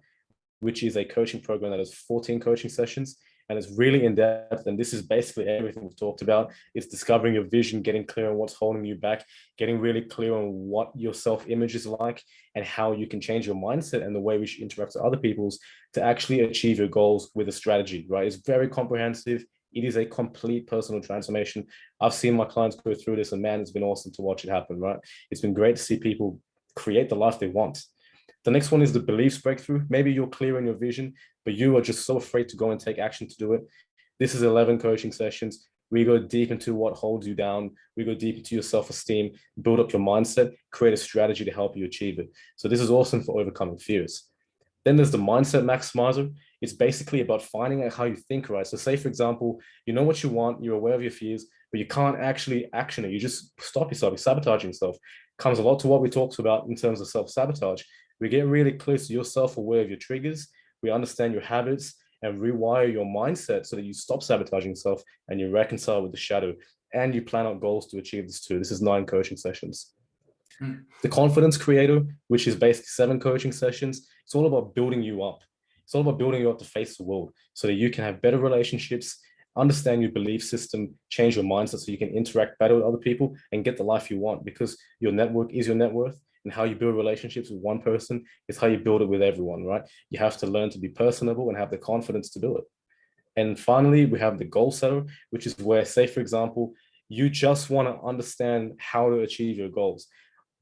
Speaker 2: which is a coaching program that has 14 coaching sessions. And it's really in depth. And this is basically everything we've talked about. It's discovering your vision, getting clear on what's holding you back, getting really clear on what your self-image is like and how you can change your mindset and the way we should interact with other people's to actually achieve your goals with a strategy, right? It's very comprehensive. It is a complete personal transformation. I've seen my clients go through this, and man, it's been awesome to watch it happen, right? It's been great to see people create the life they want. The next one is the beliefs breakthrough. Maybe you're clear in your vision, but you are just so afraid to go and take action to do it. This is 11 coaching sessions. We go deep into what holds you down. We go deep into your self-esteem, build up your mindset, create a strategy to help you achieve it. So this is awesome for overcoming fears. Then there's the mindset maximizer. It's basically about finding out how you think, right? So say, for example, you know what you want, you're aware of your fears, but you can't actually action it. You just stop yourself, you're sabotaging yourself. Comes a lot to what we talked about in terms of self-sabotage. We get really clear, so you're self-aware of your triggers, we understand your habits and rewire your mindset so that you stop sabotaging yourself and you reconcile with the shadow and you plan out goals to achieve this too. This is 9 coaching sessions. The Confidence Creator, which is basically 7 coaching sessions, it's all about building you up. It's all about building you up to face the world so that you can have better relationships, understand your belief system, change your mindset so you can interact better with other people and get the life you want, because your network is your net worth, and how you build relationships with one person is how you build it with everyone, right? You have to learn to be personable and have the confidence to do it. And finally, we have the Goal Setter, which is where, say, for example, you just want to understand how to achieve your goals.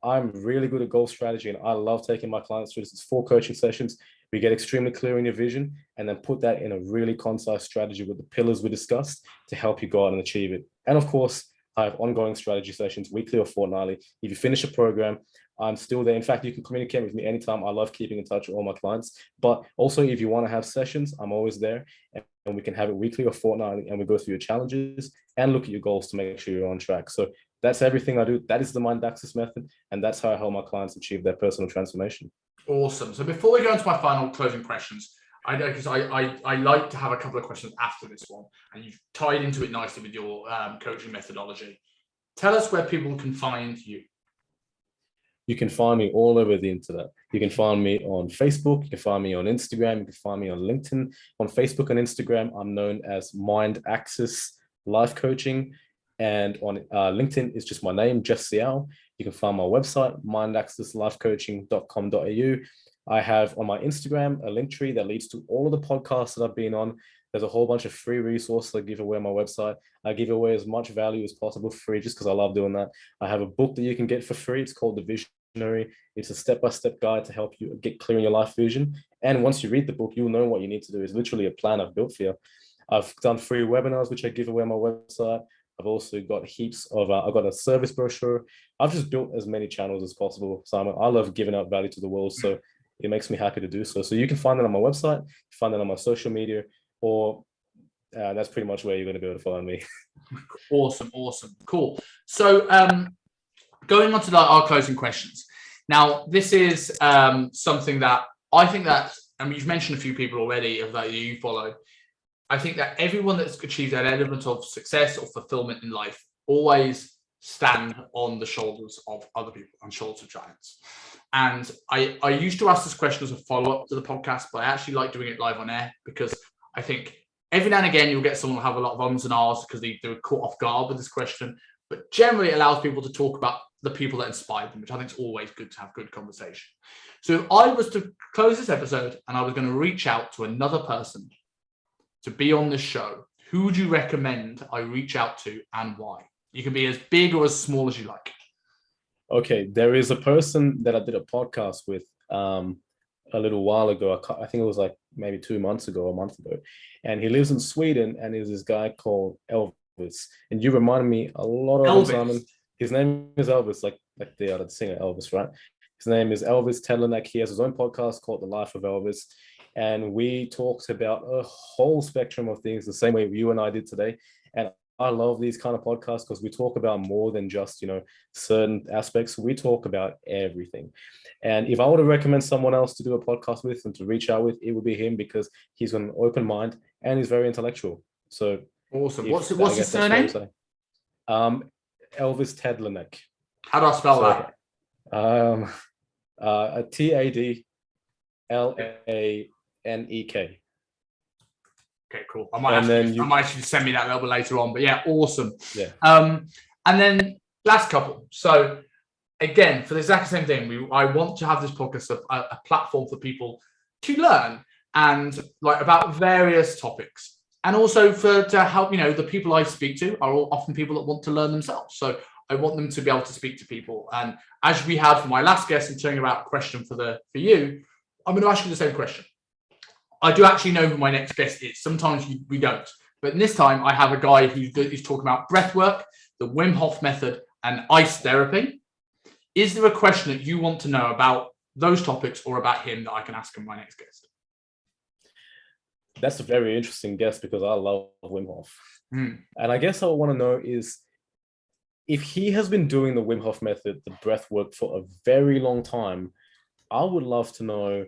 Speaker 2: I'm really good at goal strategy and I love taking my clients through this. It's 4 coaching sessions. We get extremely clear in your vision and then put that in a really concise strategy with the pillars we discussed to help you go out and achieve it. And of course, I have ongoing strategy sessions, weekly or fortnightly. If you finish a program, I'm still there. In fact, you can communicate with me anytime. I love keeping in touch with all my clients. But also, if you want to have sessions, I'm always there. And we can have it weekly or fortnightly. And we go through your challenges and look at your goals to make sure you're on track. So that's everything I do. That is the Mind Access method. And that's how I help my clients achieve their personal transformation.
Speaker 1: Awesome. So before we go into my final closing questions, I know because I like to have a couple of questions after this one, and you've tied into it nicely with your coaching methodology. Tell us where people can find you.
Speaker 2: You can find me all over the internet. You can find me on Facebook. You can find me on Instagram. You can find me on LinkedIn. On Facebook and Instagram, I'm known as Mind Access Life Coaching. And on LinkedIn, it's just my name, Geoff Seow. You can find my website, mindaccesslifecoaching.com.au. I have on my Instagram a link tree that leads to all of the podcasts that I've been on. There's a whole bunch of free resources I give away on my website. I give away as much value as possible for free just because I love doing that. I have a book that you can get for free. It's called The Visionary. It's a step-by-step guide to help you get clear in your life vision. And once you read the book, you'll know what you need to do. It's literally a plan I've built for you. I've done free webinars, which I give away on my website. I've also got heaps of, I've got a service brochure. I've just built as many channels as possible, Simon. I love giving out value to the world, so it makes me happy to do so. So you can find that on my website, find that on my social media, or that's pretty much where you're going to be able to find me.
Speaker 1: Awesome. Cool. So going on to our closing questions. Now, this is something that I think that, and you've mentioned a few people already of that you follow. I think that everyone that's achieved that element of success or fulfillment in life always stand on the shoulders of other people, on shoulders of giants. And I used to ask this question as a follow-up to the podcast, but I actually like doing it live on air because I think every now and again you'll get someone who have a lot of ums and ahs because they were caught off guard with this question. But generally it allows people to talk about the people that inspired them, which I think is always good to have good conversation. So if I was to close this episode and I was going to reach out to another person to be on this show, who would you recommend I reach out to and why? You can be as big or as small as you like.
Speaker 2: Okay, there is a person that I did a podcast with a little while ago. I think it was like maybe 2 months ago, a month ago. And he lives in Sweden and is this guy called Elvis. And you reminded me a lot of him, Simon. His name is Elvis, like the singer Elvis, right? His name is Elvis Tedlanek. He has his own podcast called The Life of Elvis. And we talked about a whole spectrum of things the same way you and I did today. And I love these kind of podcasts because we talk about more than just, certain aspects. We talk about everything. And if I were to recommend someone else to do a podcast with and to reach out with, it would be him because he's got an open mind and he's very intellectual. So
Speaker 1: awesome. What's his surname?
Speaker 2: Elvis Tedlanek.
Speaker 1: How do I spell
Speaker 2: that? TADLANEK.
Speaker 1: Okay, cool. I might actually send me that a little bit later on. But yeah, awesome.
Speaker 2: Yeah.
Speaker 1: And then last couple. So again, for the exact same thing, I want to have this podcast a platform for people to learn and about various topics, and also to help. The people I speak to are all often people that want to learn themselves. So I want them to be able to speak to people. And as we had for my last guest, and turning about a question for you, I'm going to ask you the same question. I do actually know who my next guest is. Sometimes we don't. But this time I have a guy who's talking about breath work, the Wim Hof method, and ice therapy. Is there a question that you want to know about those topics or about him that I can ask him my next guest?
Speaker 2: That's a very interesting guest because I love Wim Hof. And I guess I want to know is if he has been doing the Wim Hof method, the breath work for a very long time, I would love to know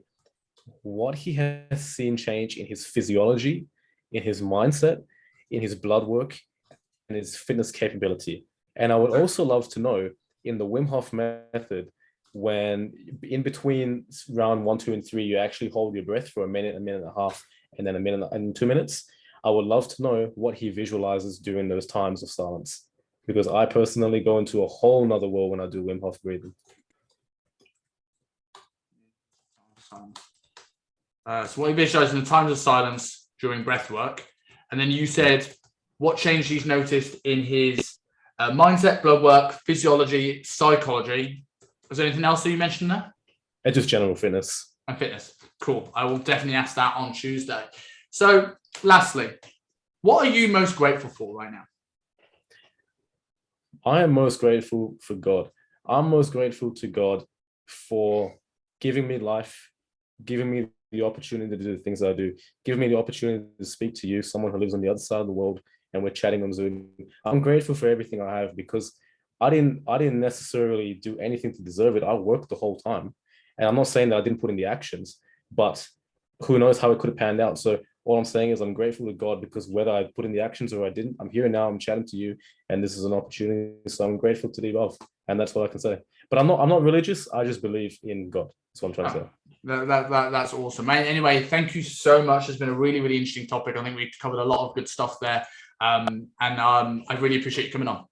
Speaker 2: what he has seen change in his physiology, in his mindset, in his blood work, and his fitness capability. And I would also love to know in the Wim Hof method, when in between round 1, 2, and 3, you actually hold your breath for a minute and a half, and then a minute and 2 minutes. I would love to know what he visualizes during those times of silence, because I personally go into a whole nother world when I do Wim Hof breathing.
Speaker 1: So what he visualized in the times of silence during breath work. And then you said what change he's noticed in his mindset, blood work, physiology, psychology. Was there anything else that you mentioned there?
Speaker 2: And just general fitness.
Speaker 1: And fitness. Cool. I will definitely ask that on Tuesday. So lastly, what are you most grateful for right now?
Speaker 2: I am most grateful for God. I'm most grateful to God for giving me life, giving me the opportunity to do the things I do, giving me the opportunity to speak to you, someone who lives on the other side of the world, and we're chatting on Zoom. I'm grateful for everything I have, because I didn't necessarily do anything to deserve it. I worked the whole time. And I'm not saying that I didn't put in the actions, but who knows how it could have panned out. So all I'm saying is I'm grateful to God, because whether I put in the actions or I didn't, I'm here now, I'm chatting to you, and this is an opportunity. So I'm grateful to the above. And that's what I can say. But I'm not religious. I just believe in God. That's what I'm trying to say.
Speaker 1: That's awesome, mate. Anyway, thank you so much. It's been a really, really interesting topic. I think we covered a lot of good stuff there. I really appreciate you coming on.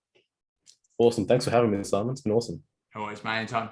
Speaker 2: Awesome. Thanks for having me, Simon. It's been awesome.
Speaker 1: Always, man. Anytime.